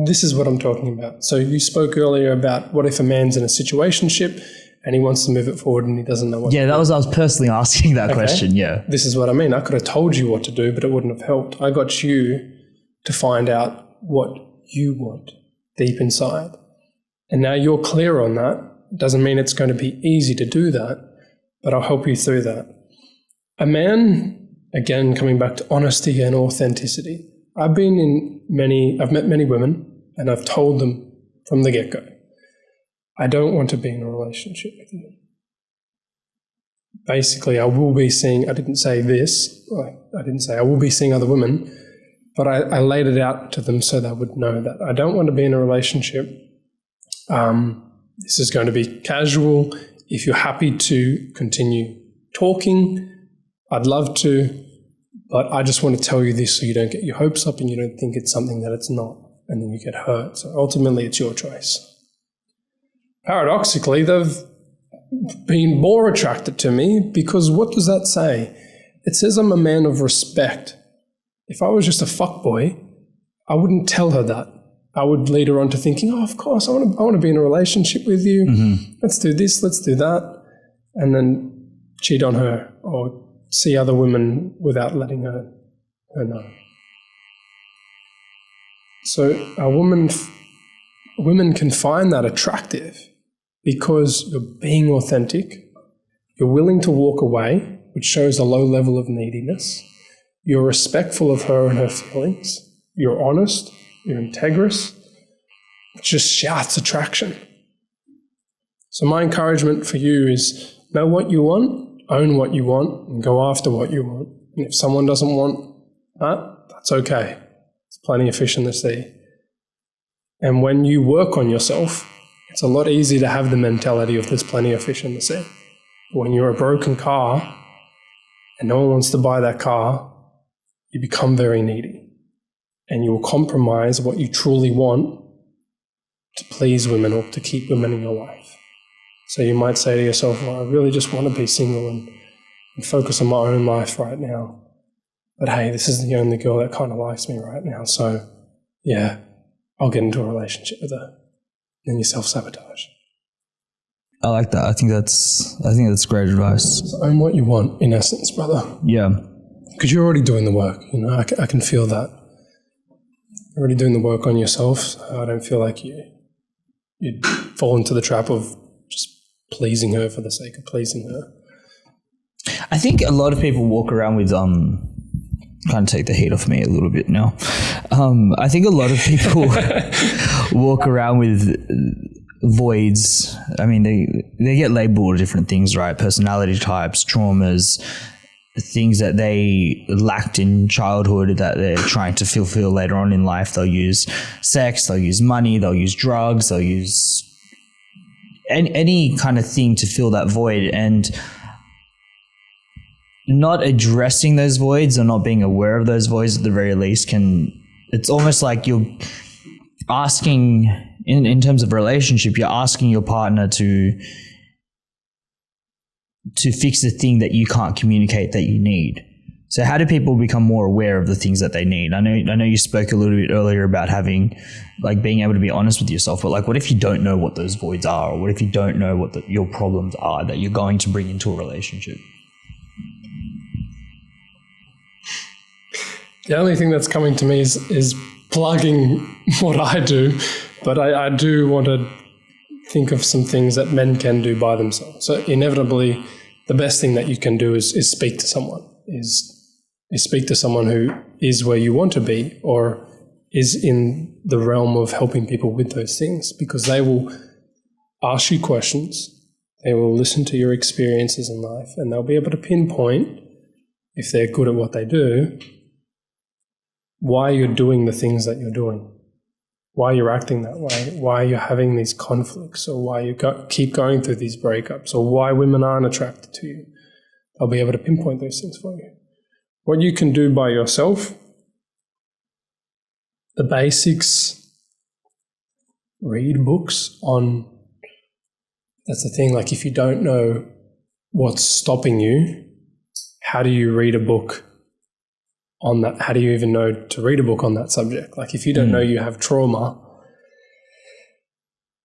This is what I'm talking about. So you spoke earlier about what if a man's in a situationship and he wants to move it forward and he doesn't know what to do. I was personally asking that question, yeah. This is what I mean. I could have told you what to do, but it wouldn't have helped. I got you to find out what you want deep inside. And now you're clear on that. It doesn't mean it's going to be easy to do that, but I'll help you through that. A man, again, coming back to honesty and authenticity. I've met many women and I've told them from the get-go, I don't want to be in a relationship with you. Basically, I will be seeing, I didn't say I will be seeing other women, but I laid it out to them so they would know that I don't want to be in a relationship. This is going to be casual. If you're happy to continue talking, I'd love to. But I just want to tell you this so you don't get your hopes up and you don't think it's something that it's not, and then you get hurt. So ultimately, it's your choice. Paradoxically, they've been more attracted to me because what does that say? It says I'm a man of respect. If I was just a fuckboy, I wouldn't tell her that. I would lead her on to thinking, oh, of course, I want to be in a relationship with you. Mm-hmm. Let's do this, let's do that. And then cheat on her or see other women without letting her know. So women can find that attractive because you're being authentic, you're willing to walk away, which shows a low level of neediness, you're respectful of her and her feelings, you're honest, you're integrous, it just shouts attraction. So my encouragement for you is know what you want, own what you want, and go after what you want. And if someone doesn't want that, that's okay. There's plenty of fish in the sea. And when you work on yourself, it's a lot easier to have the mentality of there's plenty of fish in the sea. But when you're a broken car and no one wants to buy that car, you become very needy. And you will compromise what you truly want to please women or to keep women in your life. So you might say to yourself, well, I really just want to be single and focus on my own life right now. But hey, this is the only girl that kind of likes me right now. So yeah, I'll get into a relationship with her. Then you self-sabotage. I like that. I think that's great advice. So own what you want, in essence, brother. Yeah. Because you're already doing the work. You know, I can feel that. You're already doing the work on yourself. So I don't feel like you'd fall into the trap of just pleasing her for the sake of pleasing her. I think a lot of people walk around with kind of take the heat off me a little bit now. I think a lot of people walk around with voids. I mean, they get labeled different things, right? Personality types, traumas, things that they lacked in childhood that they're trying to fulfill later on in life. They'll use sex, they'll use money, they'll use drugs, they'll use any kind of thing to fill that void. And not addressing those voids or not being aware of those voids at the very least it's almost like you're asking, in terms of relationship, you're asking your partner to fix the thing that you can't communicate that you need. So how do people become more aware of the things that they need? I know you spoke a little bit earlier about having, like, being able to be honest with yourself, but like, what if you don't know what those voids are, or what if you don't know what your problems are that you're going to bring into a relationship? The only thing that's coming to me is plugging what I do, but I do want to think of some things that men can do by themselves. So inevitably, the best thing that you can do is speak to someone, is speak to someone who is where you want to be or is in the realm of helping people with those things, because they will ask you questions, they will listen to your experiences in life, and they'll be able to pinpoint, if they're good at what they do, why you're doing the things that you're doing, why you're acting that way, why you're having these conflicts, or why you keep going through these breakups, or why women aren't attracted to you. They'll be able to pinpoint those things for you. What you can do by yourself, the basics, read books on that's the thing. Like, if you don't know what's stopping you, how do you read a book on that? How do you even know to read a book on that subject? Like, if you don't know you have trauma,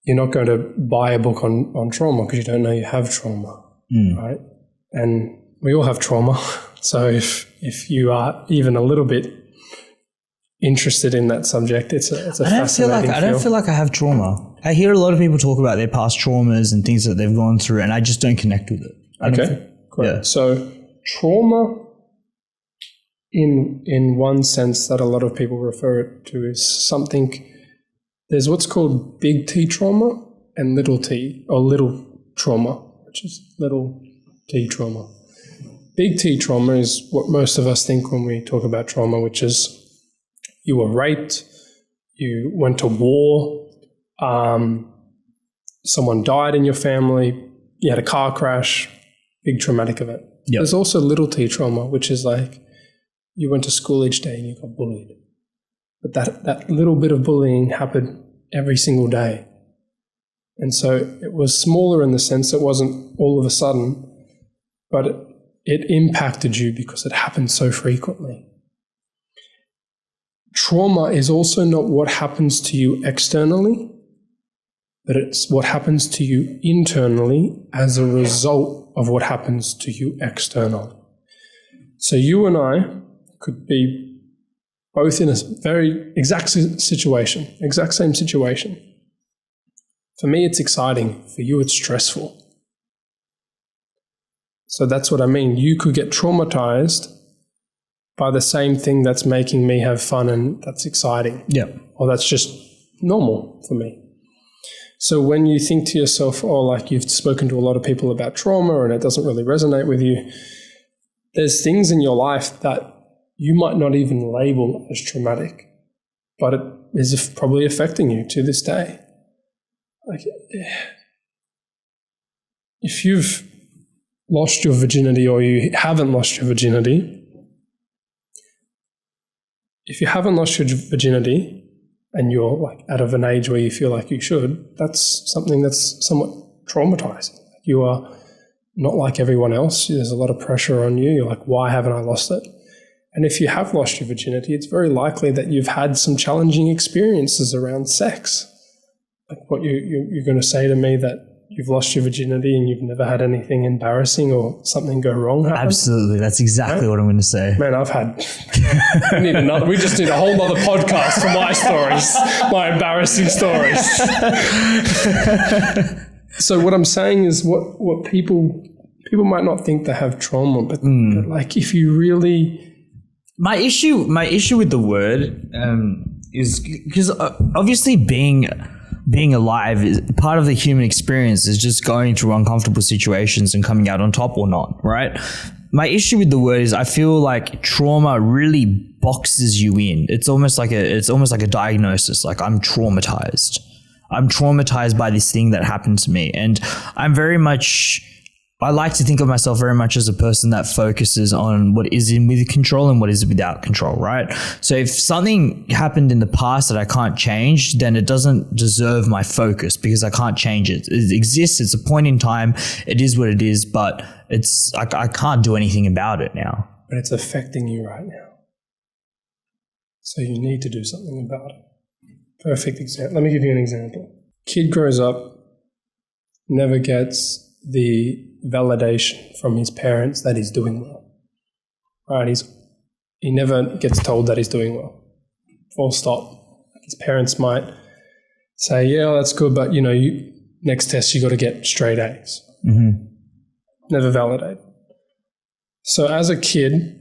you're not going to buy a book on trauma because you don't know you have trauma, right? And we all have trauma. So if you are even a little bit interested in that subject, it's a fascinating field. I don't feel like I have trauma. I hear a lot of people talk about their past traumas and things that they've gone through, and I just don't connect with it. Okay, great. Yeah. So trauma, in one sense that a lot of people refer it to, is something. There's what's called big T trauma and little t, or little trauma, which is little t trauma. Big T trauma is what most of us think when we talk about trauma, which is you were raped, you went to war, someone died in your family, you had a car crash, big traumatic event. Yep. There's also little t trauma, which is like you went to school each day and you got bullied. But that little bit of bullying happened every single day. And so it was smaller in the sense it wasn't all of a sudden, but it impacted you because it happened so frequently. Trauma is also not what happens to you externally, but it's what happens to you internally as a result of what happens to you externally. So you and I could be both in a very exact same situation. For me, it's exciting. For you, it's stressful. So that's what I mean. You could get traumatized by the same thing that's making me have fun and that's exciting. Yeah. Or that's just normal for me. So when you think to yourself, oh, like you've spoken to a lot of people about trauma and it doesn't really resonate with you, there's things in your life that you might not even label as traumatic, but it is probably affecting you to this day. Like, if you've lost your virginity or you haven't lost your virginity, if you haven't lost your virginity and you're like out of an age where you feel like you should, that's something that's somewhat traumatizing. You are not like everyone else. There's a lot of pressure on you. You're like, why haven't I lost it? And if you have lost your virginity, it's very likely that you've had some challenging experiences around sex. Like what you're going to say to me that you've lost your virginity and you've never had anything embarrassing or something go wrong happen? Absolutely. That's exactly what I'm going to say. Man, I've had... we just need a whole other podcast for my stories, my embarrassing stories. So what I'm saying is what people might not think they have trauma, but like if you really... My issue with the word is because obviously being alive is part of the human experience, is just going through uncomfortable situations and coming out on top or not, right? My issue with the word is I feel like trauma really boxes you in. It's almost like a diagnosis. Like I'm traumatized by this thing that happened to me, and I like to think of myself very much as a person that focuses on what is in with control and what is without control, right? So if something happened in the past that I can't change, then it doesn't deserve my focus because I can't change it. It exists. It's a point in time. It is what it is, but I can't do anything about it now. But it's affecting you right now. So you need to do something about it. Perfect example. Let me give you an example. Kid grows up, never gets the validation from his parents that he's doing well. Right? He never gets told that he's doing well. Full stop. His parents might say, yeah, that's good, but next test you got to get straight A's. Mm-hmm. Never validate. So as a kid,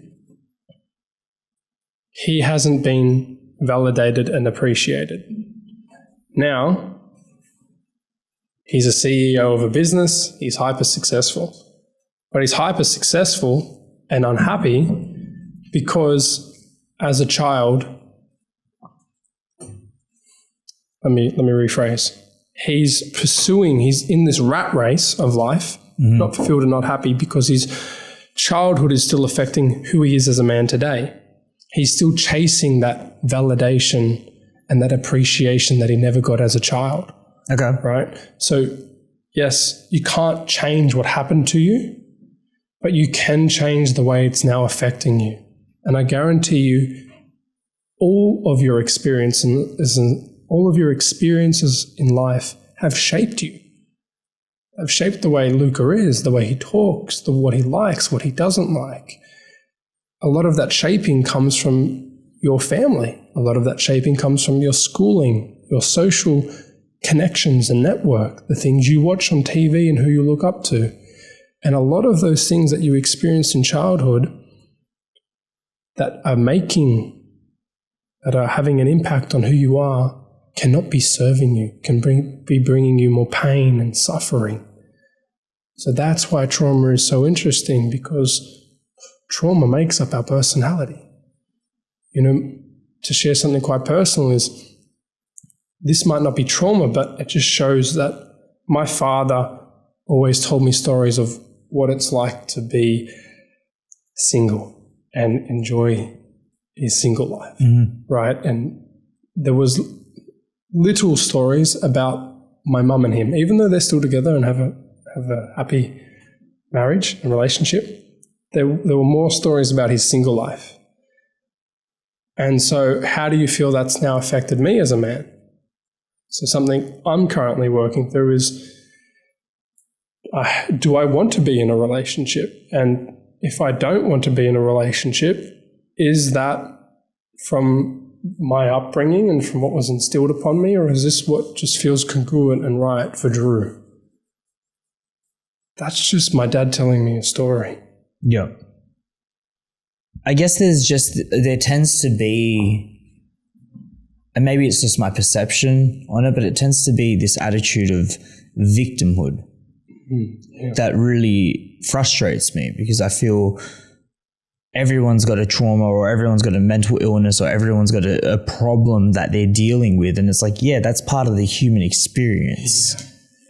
he hasn't been validated and appreciated. Now, he's a CEO of a business. He's hyper successful. But he's hyper successful and unhappy because as a child, let me rephrase. He's in this rat race of life, not fulfilled and not happy because his childhood is still affecting who he is as a man today. He's still chasing that validation and that appreciation that he never got as a child. Okay. Right? So, yes, you can't change what happened to you, but you can change the way it's now affecting you. And I guarantee you, all of your experiences in life have shaped you. Have shaped the way Luca is, the way he talks, what he likes, what he doesn't like. A lot of that shaping comes from your family. A lot of that shaping comes from your schooling, your social connections and network, the things you watch on TV and who you look up to. And a lot of those things that you experienced in childhood that are having an impact on who you are cannot be serving you, can be bringing you more pain and suffering. So that's why trauma is so interesting, because trauma makes up our personality. You know, to share something quite personal is, this might not be trauma, but it just shows that my father always told me stories of what it's like to be single and enjoy his single life, right? And there was little stories about my mum and him, even though they're still together and have a happy marriage and relationship, there were more stories about his single life. And so how do you feel that's now affected me as a man? So something I'm currently working through is, do I want to be in a relationship? And if I don't want to be in a relationship, is that from my upbringing and from what was instilled upon me, or is this what just feels congruent and right for Drew? That's just my dad telling me a story. Yeah. I guess there tends to be, and maybe it's just my perception on it, but it tends to be this attitude of victimhood that really frustrates me, because I feel everyone's got a trauma, or everyone's got a mental illness, or everyone's got a problem that they're dealing with. And it's like, yeah, that's part of the human experience.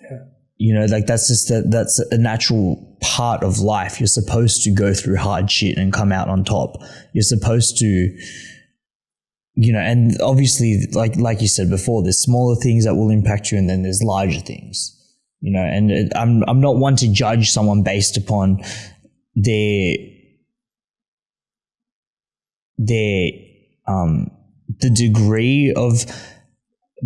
Yeah. You know, like that's a natural part of life. You're supposed to go through hard shit and come out on top. You're supposed to, you know, and obviously, like you said before, there's smaller things that will impact you, and then there's larger things, you know. And I'm not one to judge someone based upon the degree of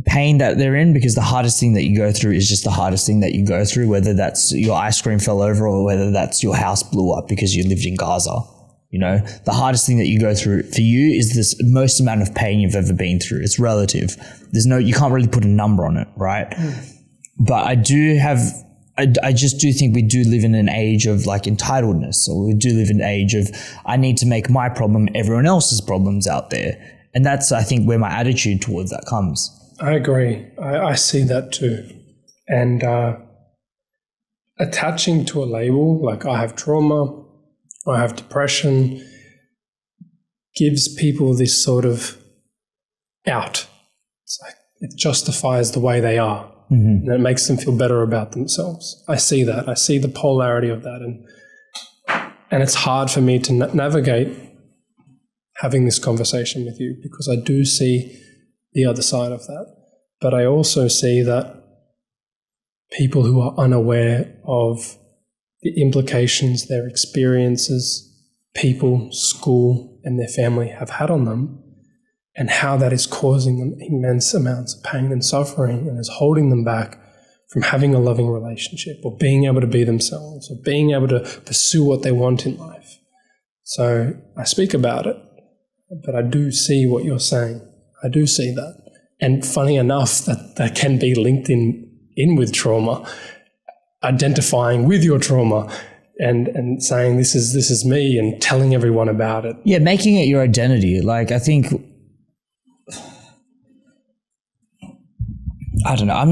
pain that they're in, because the hardest thing that you go through is just the hardest thing that you go through, whether that's your ice cream fell over or whether that's your house blew up because you lived in Gaza. You know, the hardest thing that you go through for you is this most amount of pain you've ever been through. It's relative. You can't really put a number on it, right? But I just do think we do live in an age of like entitledness, or we do live in an age of, I need to make my problem everyone else's problems out there. And that's, I think, where my attitude towards that comes. I agree. I see that too. And attaching to a label, like I have trauma, I have depression, gives people this sort of out. It's like it justifies the way they are. And it makes them feel better about themselves. I see that. I see the polarity of that. And it's hard for me to navigate having this conversation with you, because I do see the other side of that. But I also see that people who are unaware of the implications their experiences, people, school, and their family have had on them, and how that is causing them immense amounts of pain and suffering, and is holding them back from having a loving relationship, or being able to be themselves, or being able to pursue what they want in life. So I speak about it, but I do see what you're saying. I do see that. And funny enough, that can be linked in with trauma, identifying with your trauma and saying this is me, and telling everyone about it. Yeah, making it your identity. Like, I think, I don't know. I'm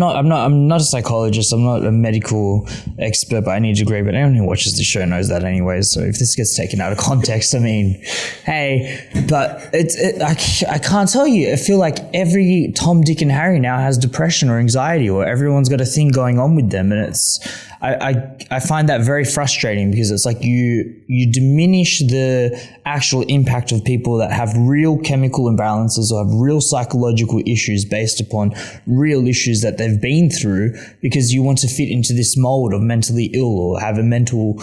not a psychologist. I'm not a medical expert by any degree, but anyone who watches the show knows that anyways. So if this gets taken out of context, I mean, hey, but I can't tell you. I feel like every Tom, Dick and Harry now has depression or anxiety, or everyone's got a thing going on with them. And I find that very frustrating because it's like you diminish the actual impact of people that have real chemical imbalances or have real psychological issues based upon real issues that they've been through, because you want to fit into this mold of mentally ill or have a mental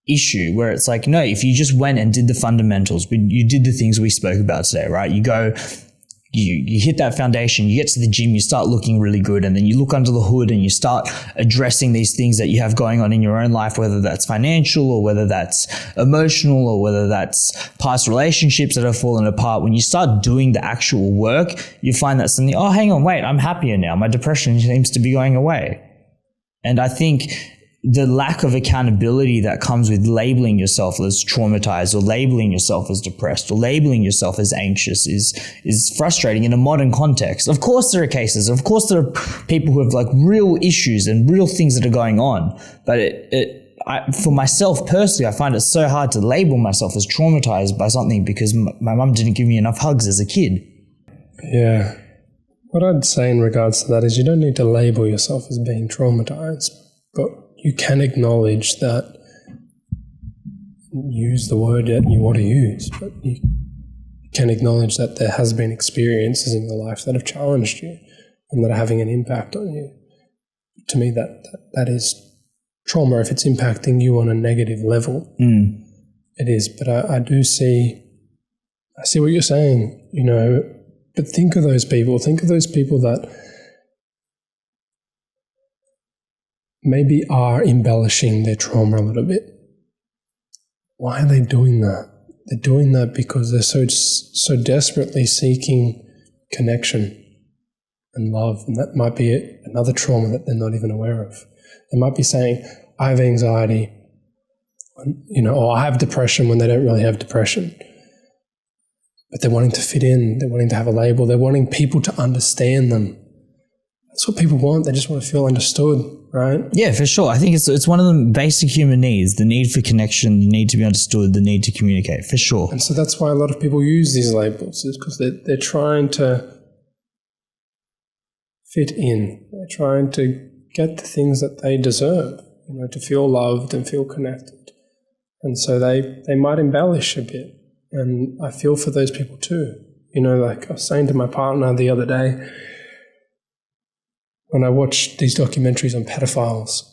issue, where it's like, no, if you just went and did the fundamentals, but you did the things we spoke about today, right? You go, you hit that foundation, you get to the gym, you start looking really good, and then you look under the hood and you start addressing these things that you have going on in your own life, whether that's financial or whether that's emotional or whether that's past relationships that have fallen apart. When you start doing the actual work, you find that suddenly, oh, hang on, wait, I'm happier now. My depression seems to be going away. And I think the lack of accountability that comes with labeling yourself as traumatized or labeling yourself as depressed or labeling yourself as anxious is frustrating in a modern context. Of course there are cases. Of course there are people who have like real issues and real things that are going on. But for myself personally, I find it so hard to label myself as traumatized by something because my mum didn't give me enough hugs as a kid. Yeah. What I'd say in regards to that is you don't need to label yourself as being traumatized, but you can acknowledge that, use the word that you want to use, but you can acknowledge that there has been experiences in your life that have challenged you and that are having an impact on you. To me, that is trauma. If it's impacting you on a negative level, it is. But I see what you're saying, you know, but think of those people that maybe are embellishing their trauma a little bit. Why are they doing that? They're doing that because they're so desperately seeking connection and love, and that might be another trauma that they're not even aware of. They might be saying, I have anxiety, you know, or I have depression when they don't really have depression. But they're wanting to fit in, they're wanting to have a label, they're wanting people to understand them. That's what people want. They just want to feel understood, right? Yeah, for sure. I think it's one of the basic human needs, the need for connection, the need to be understood, the need to communicate, for sure. And so that's why a lot of people use these labels, is because they're trying to fit in. They're trying to get the things that they deserve, you know, to feel loved and feel connected. And so they might embellish a bit. And I feel for those people too. You know, like I was saying to my partner the other day, when I watch these documentaries on pedophiles,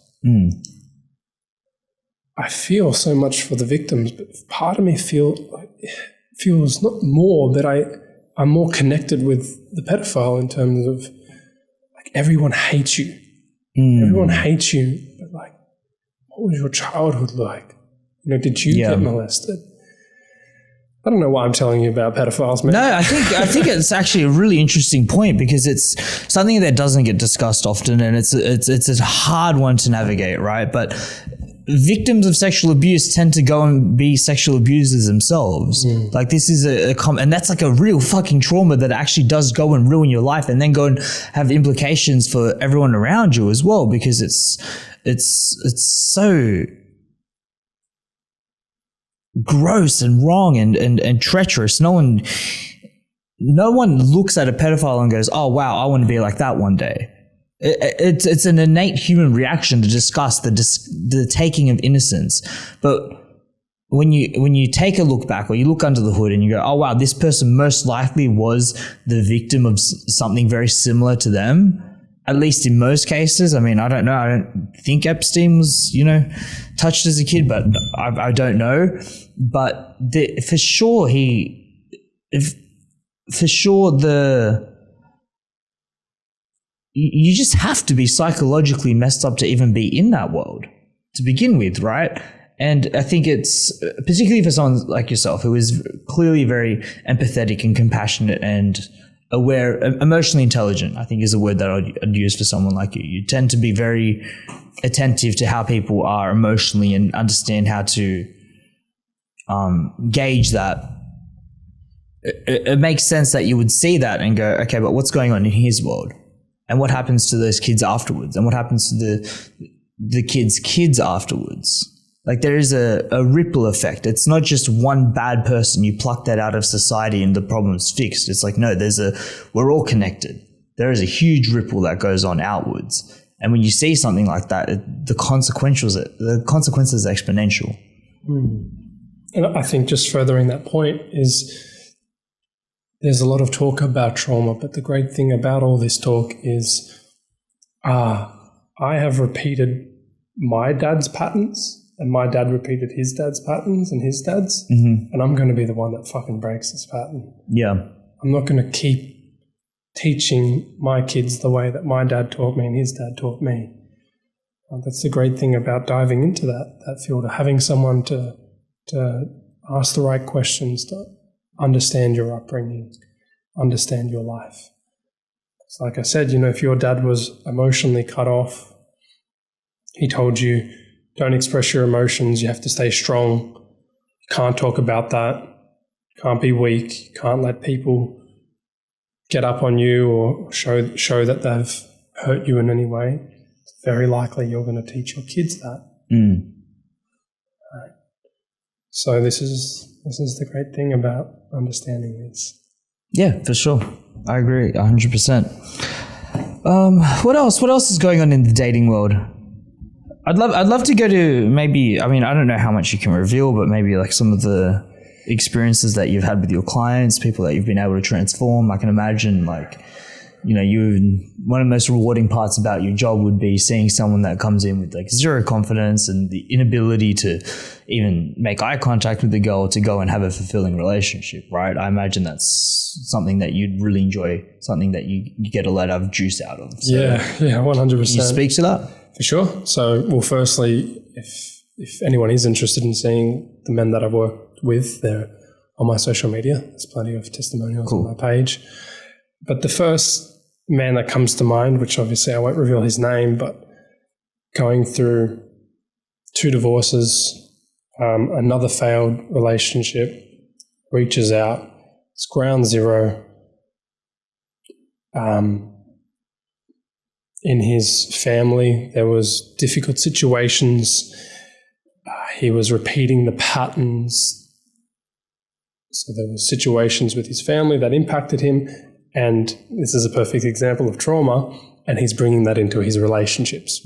I feel so much for the victims, but part of me feels not more that I'm more connected with the pedophile in terms of like everyone hates you. Everyone hates you, but like, what was your childhood like? You know, did you get molested? I don't know why I'm telling you about pedophiles, man. No, I think it's actually a really interesting point because it's something that doesn't get discussed often, and it's a hard one to navigate, right? But victims of sexual abuse tend to go and be sexual abusers themselves. Like this is and that's like a real fucking trauma that actually does go and ruin your life, and then go and have implications for everyone around you as well, because it's so gross and wrong and treacherous. No one looks at a pedophile and goes, oh wow, I want to be like that one day. It's an innate human reaction to disgust, the taking of innocence. But when you take a look back, or you look under the hood and you go, oh wow, this person most likely was the victim of something very similar to them, at least in most cases. I mean, I don't know. I don't think Epstein was, you know, touched as a kid, but I don't know. But for sure, you just have to be psychologically messed up to even be in that world to begin with, right? And I think it's particularly for someone like yourself who is clearly very empathetic and compassionate and aware, emotionally intelligent, I think is a word that I'd use for someone like you. You tend to be very attentive to how people are emotionally and understand how to gauge that. It makes sense that you would see that and go, okay, but what's going on in his world? And what happens to those kids afterwards? And what happens to the kids afterwards? Like there is a ripple effect. It's not just one bad person. You pluck that out of society and the problem's fixed. It's like, no, we're all connected. There is a huge ripple that goes on outwards. And when you see something like that, the consequences are exponential. And I think just furthering that point is there's a lot of talk about trauma, but the great thing about all this talk is I have repeated my dad's patterns, and my dad repeated his dad's patterns and his dad's, and I'm going to be the one that fucking breaks this pattern. Yeah. I'm not going to keep teaching my kids the way that my dad taught me and his dad taught me. That's the great thing about diving into that field, of having someone to ask the right questions, to understand your upbringing, understand your life. It's like I said, if your dad was emotionally cut off, he told you, don't express your emotions, you have to stay strong, you can't talk about that, you can't be weak, you can't let people get up on you or show that they've hurt you in any way. It's very likely you're going to teach your kids that. Right. So this is the great thing about understanding this. Yeah, for sure. I agree 100%. What else is going on in the dating world? I'd love to go to maybe, I don't know how much you can reveal, but maybe like some of the experiences that you've had with your clients, people that you've been able to transform. I can imagine one of the most rewarding parts about your job would be seeing someone that comes in with like zero confidence and the inability to even make eye contact with the girl to go and have a fulfilling relationship, right? I imagine that's something that you'd really enjoy, something that you get a lot of juice out of. So yeah, 100%. Can you speak to that? For sure. So, well, firstly, if anyone is interested in seeing the men that I've worked with, they're on my social media. There's plenty of testimonials on my page. But the first man that comes to mind, which obviously I won't reveal his name, but going through 2 divorces, another failed relationship, reaches out. It's ground zero. In his family, there was difficult situations. He was repeating the patterns. So there were situations with his family that impacted him, and this is a perfect example of trauma, and he's bringing that into his relationships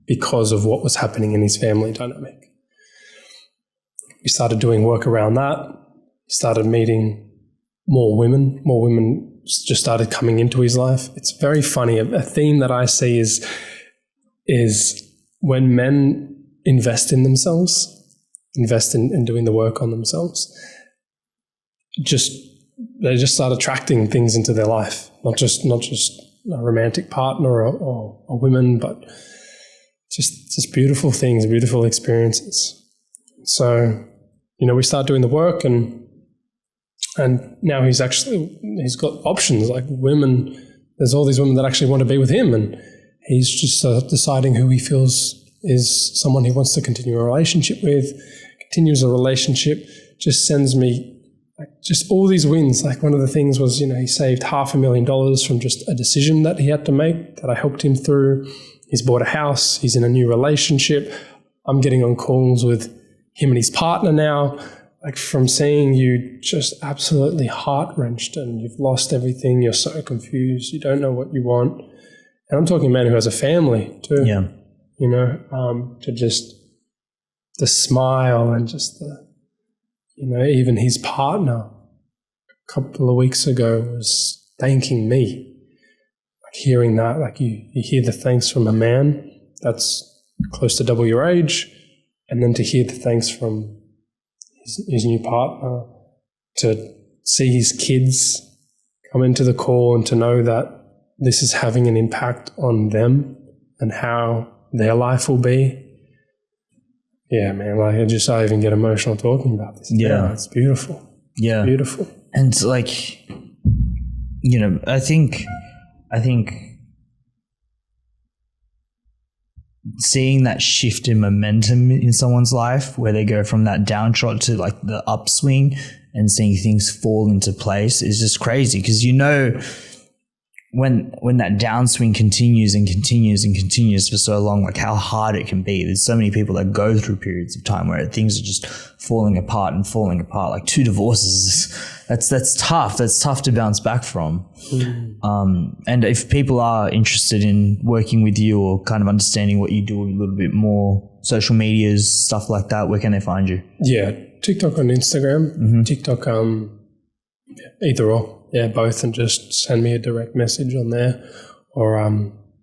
because of what was happening in his family dynamic. We started doing work around that. He started meeting more women. More women just started coming into his life. It's very funny. A theme that I see is when men invest in themselves, invest in doing the work on themselves, they just start attracting things into their life, not just a romantic partner or women, but just beautiful things, beautiful experiences. So, we start doing the work, and now he's got options like women. There's all these women that actually want to be with him, and he's just deciding who he feels is someone he wants to continue a relationship with, continues a relationship, just sends me just all these wins. Like one of the things was, he saved $500,000 from just a decision that he had to make that I helped him through. He's bought a house. He's in a new relationship. I'm getting on calls with him and his partner now. Like from seeing you just absolutely heart-wrenched and you've lost everything. You're so confused. You don't know what you want. And I'm talking a man who has a family too. Yeah. To just the smile and just the, even his partner a couple of weeks ago was thanking me. Like hearing that, like you hear the thanks from a man that's close to double your age, and then to hear the thanks from his new partner, to see his kids come into the call and to know that this is having an impact on them and how their life will be. Yeah, man, like I even get emotional talking about this. Yeah, it's beautiful. Yeah. Beautiful. And like, I think seeing that shift in momentum in someone's life where they go from that downtrot to like the upswing and seeing things fall into place is just crazy, because when that downswing continues and continues and continues for so long, like how hard it can be. There's so many people that go through periods of time where things are just falling apart and falling apart. Like 2 divorces, that's tough. That's tough to bounce back from. And if people are interested in working with you or kind of understanding what you do a little bit more, social medias, stuff like that, where can they find you? Yeah, TikTok and Instagram. TikTok, either or. Yeah, both, and just send me a direct message on there, or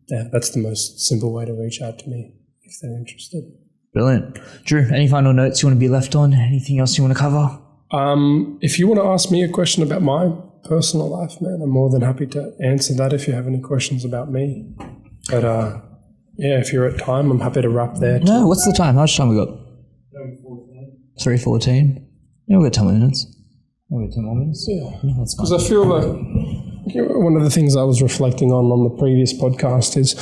that's the most simple way to reach out to me if they're interested. Brilliant. Drew, any final notes you want to be left on? Anything else you want to cover? If you want to ask me a question about my personal life, man, I'm more than happy to answer that if you have any questions about me. But if you're at time, I'm happy to wrap there. No, what's the time? How much time we got? 3:14. Yeah, we've got 10 minutes. Maybe 10 more minutes? Yeah. No, that's fine. Because I feel that one of the things I was reflecting on the previous podcast is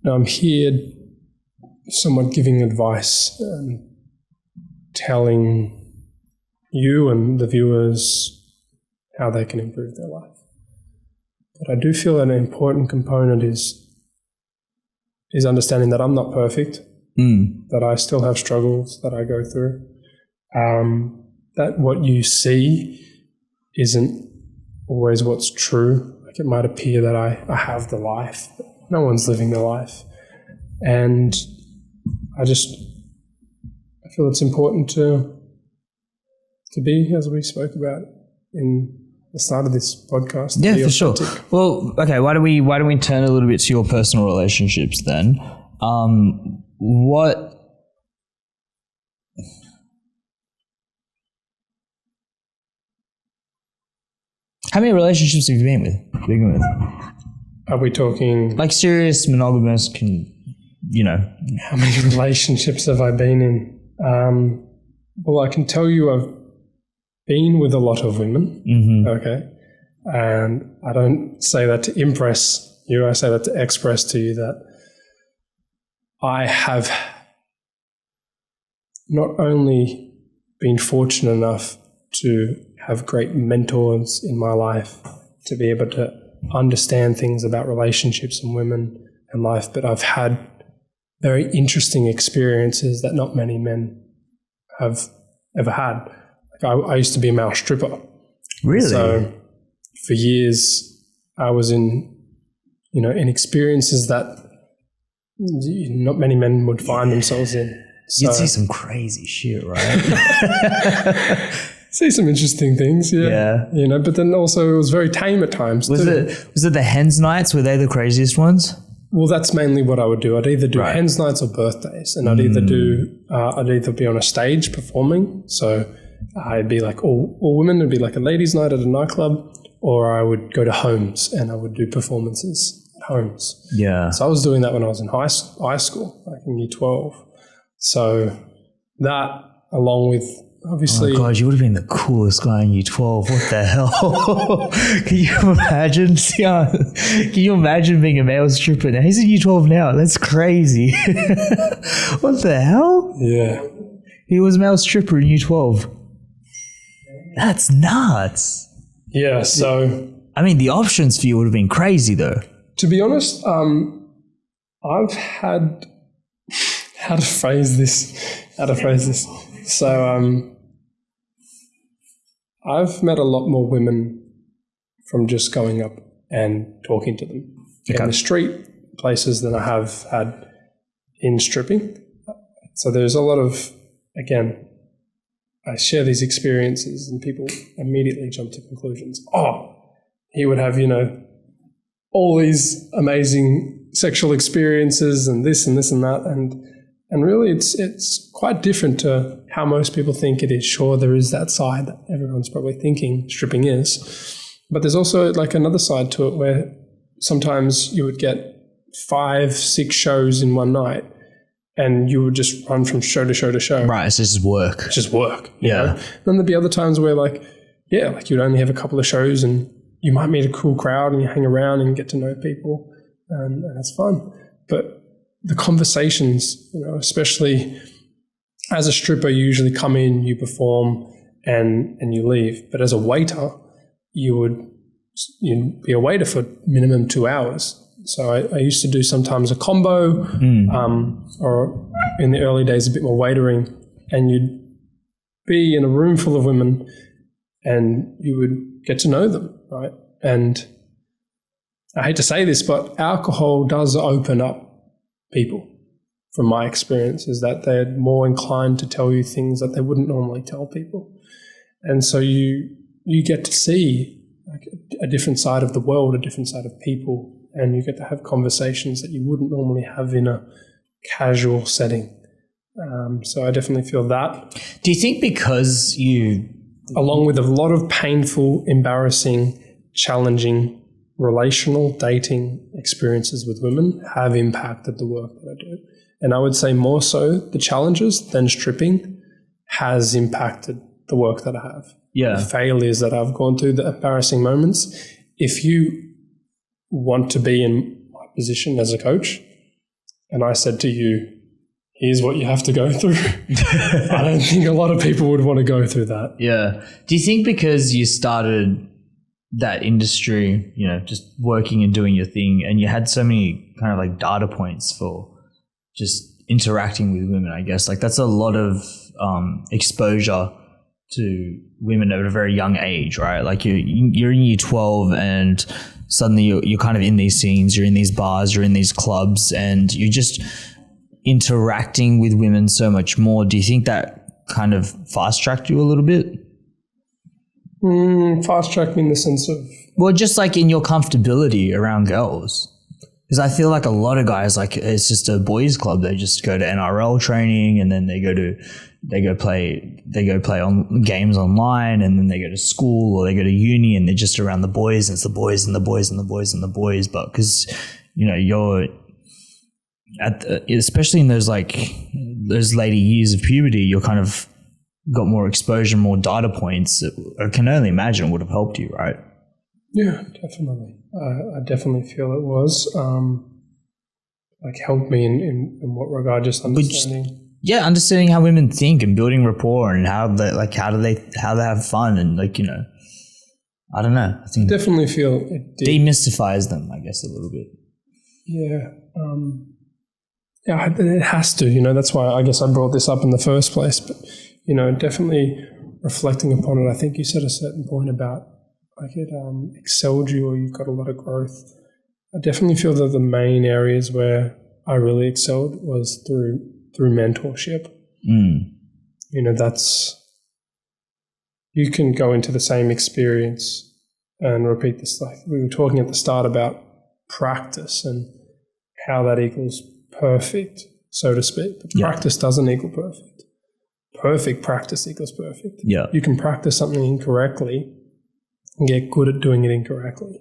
I'm here somewhat giving advice and telling you and the viewers how they can improve their life. But I do feel that an important component is understanding that I'm not perfect, that I still have struggles that I go through. That what you see isn't always what's true. Like it might appear that I have the life, but no one's living the life. And I feel it's important to be, as we spoke about in the start of this podcast. Yeah, for sure. Well, okay, why don't we turn a little bit to your personal relationships then? How many relationships have you been with? Are we talking like serious, monogamous? How many relationships have I been in? Well, I can tell you I've been with a lot of women. Okay, and I don't say that to impress you. I say that to express to you that I have not only been fortunate enough to have great mentors in my life to be able to understand things about relationships and women and life, but I've had very interesting experiences that not many men have ever had. Like I used to be a male stripper. Really? So for years I was in experiences that not many men would find themselves in. So, you'd see some crazy shit, right? see some interesting things, yeah. But then also it was very tame at times. Was it the hens nights? Were they the craziest ones? Well, that's mainly what I would do. I'd either do hens nights or birthdays, and I'd either be on a stage performing. So I'd be like all women. It'd be like a ladies' night at a nightclub, or I would go to homes and I would do performances at homes. Yeah. So I was doing that when I was in high school, like in year 12. So that, along with obviously... Oh my God, you would have been the coolest guy in year 12. What the hell? Can you imagine? Can you imagine being a male stripper now? He's in year 12 now. That's crazy. What the hell? Yeah. He was a male stripper in year 12. That's nuts. Yeah, so... I mean, the options for you would have been crazy though. To be honest, I've had... How to phrase this? So, I've met a lot more women from just going up and talking to them in the street places than I have had in stripping. So there's a lot of, again, I share these experiences and people immediately jump to conclusions. Oh, he would have, all these amazing sexual experiences and this and this and that. And really it's quite different to how most people think it is. Sure, there is that side that everyone's probably thinking stripping is. But there's also like another side to it where sometimes you would get 5-6 shows in one night and you would just run from show to show to show. Right, it's just work. It's just work. Yeah. Then there'd be other times where like you'd only have a couple of shows and you might meet a cool crowd and you hang around and get to know people and that's fun. But the conversations, especially as a stripper, you usually come in, you perform, and you leave. But as a waiter, you would you'd be a waiter for minimum 2 hours. So I used to do sometimes a combo, or in the early days a bit more waitering, and you'd be in a room full of women and you would get to know them, right? And I hate to say this, but alcohol does open up people. From my experience, is that they're more inclined to tell you things that they wouldn't normally tell people. And so you get to see like a different side of the world, a different side of people, and you get to have conversations that you wouldn't normally have in a casual setting. So I definitely feel that. Do you think because you... Along with a lot of painful, embarrassing, challenging relational dating experiences with women have impacted the work that I do. And I would say more so the challenges than stripping has impacted the work that I have. Yeah. The failures that I've gone through, the embarrassing moments. If you want to be in my position as a coach, and I said to you, here's what you have to go through, I don't think a lot of people would want to go through that. Yeah. Do you think because you started that industry, you know, just working and doing your thing, and you had so many kind of like data points for just interacting with women, I guess, like that's a lot of exposure to women at a very young age, right? Like you're in year 12 and suddenly you're kind of in these scenes, you're in these bars, you're in these clubs, and you're just interacting with women so much more. Do you think that kind of fast-tracked you a little bit? Fast-tracked me in the sense of... Well, just like in your comfortability around girls. Because I feel like a lot of guys, like it's just a boys' club. They just go to NRL training, and then they go play on games online, and then they go to school or they go to uni, and they're just around the boys. And it's the boys and the boys and the boys and the boys. But because you know you're especially in those later years of puberty, you're kind of got more exposure, more data points. I can only imagine it would have helped you, right? Yeah, definitely. I definitely feel it was helped me in what regard, just understanding. Understanding how women think and building rapport and how they have fun, and like, you know, I don't know. I think definitely feel it did. Demystifies them, I guess, a little bit. Yeah. It has to, you know, that's why I guess I brought this up in the first place. But, you know, definitely reflecting upon it, I think you said a certain point about like it excelled you, or you've got a lot of growth. I definitely feel that the main areas where I really excelled was through mentorship. You know, you can go into the same experience and repeat this. Like we were talking at the start about practice and how that equals perfect, so to speak. But practice doesn't equal perfect. Perfect practice equals perfect. Yeah. You can practice something incorrectly and get good at doing it incorrectly.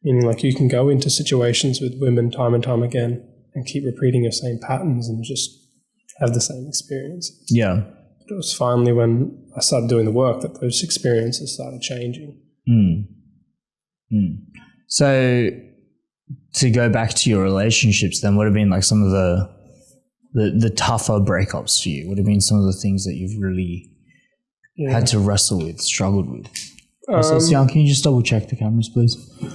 Meaning like you can go into situations with women time and time again and keep repeating your same patterns and just have the same experience. Yeah. But it was finally when I started doing the work that those experiences started changing. So to go back to your relationships, then what have been like some of the tougher breakups for you? What have been some of the things that you've really had to wrestle with, struggled with? Sian, can you just double check the cameras, please? I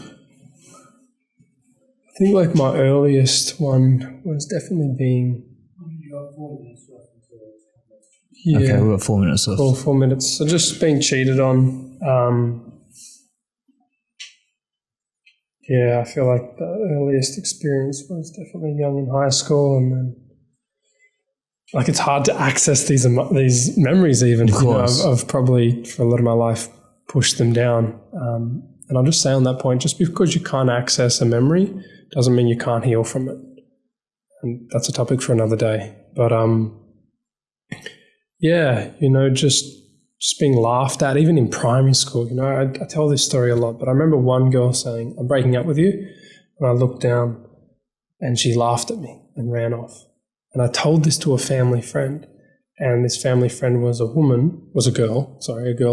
think like my earliest one was definitely being... Yeah. Okay, we've got 4 minutes left. 4 minutes. So just being cheated on. I feel like the earliest experience was definitely young in high school, and then like it's hard to access these memories even. Of course. You know, I've probably for a lot of my life pushed them down. And I'll just say on that point, just because you can't access a memory doesn't mean you can't heal from it. And that's a topic for another day. But you know, just being laughed at, even in primary school. You know, I tell this story a lot, but I remember one girl saying, "I'm breaking up with you." And I looked down and she laughed at me and ran off. And I told this to a family friend, and this family friend was a girl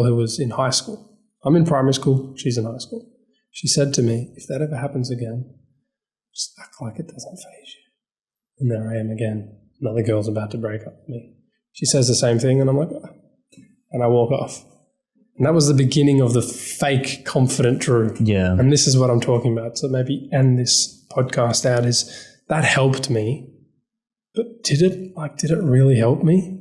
who was in high school. I'm in primary school, she's in high school. She said to me, "If that ever happens again, just act like it doesn't faze you." And there I am again. Another girl's about to break up with me. She says the same thing, and I'm like, "Oh." And I walk off. And that was the beginning of the fake confident Drew. Yeah. And this is what I'm talking about. So maybe end this podcast out is that helped me. But did it really help me?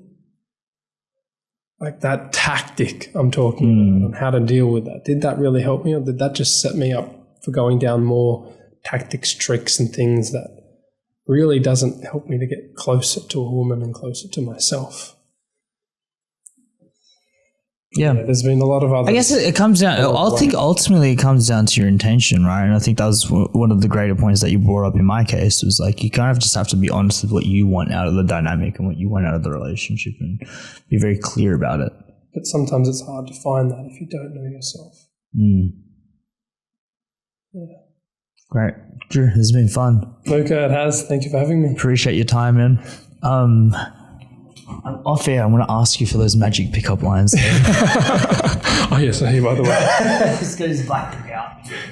Like that tactic I'm talking about and how to deal with that. Did that really help me, or did that just set me up for going down more tactics, tricks and things that really doesn't help me to get closer to a woman and closer to myself? Yeah. There's been a lot of other. I guess it comes down. I think ultimately it comes down to your intention, right? And I think that was one of the greater points that you brought up in my case. Was like you kind of just have to be honest with what you want out of the dynamic and what you want out of the relationship, and be very clear about it. But sometimes it's hard to find that if you don't know yourself. Yeah. Great, Drew. This has been fun. Luca, it has. Thank you for having me. Appreciate your time, man. Off air, I'm going to ask you for those magic pickup lines. Oh, yes, I hear, by the way. Let's get his black book out.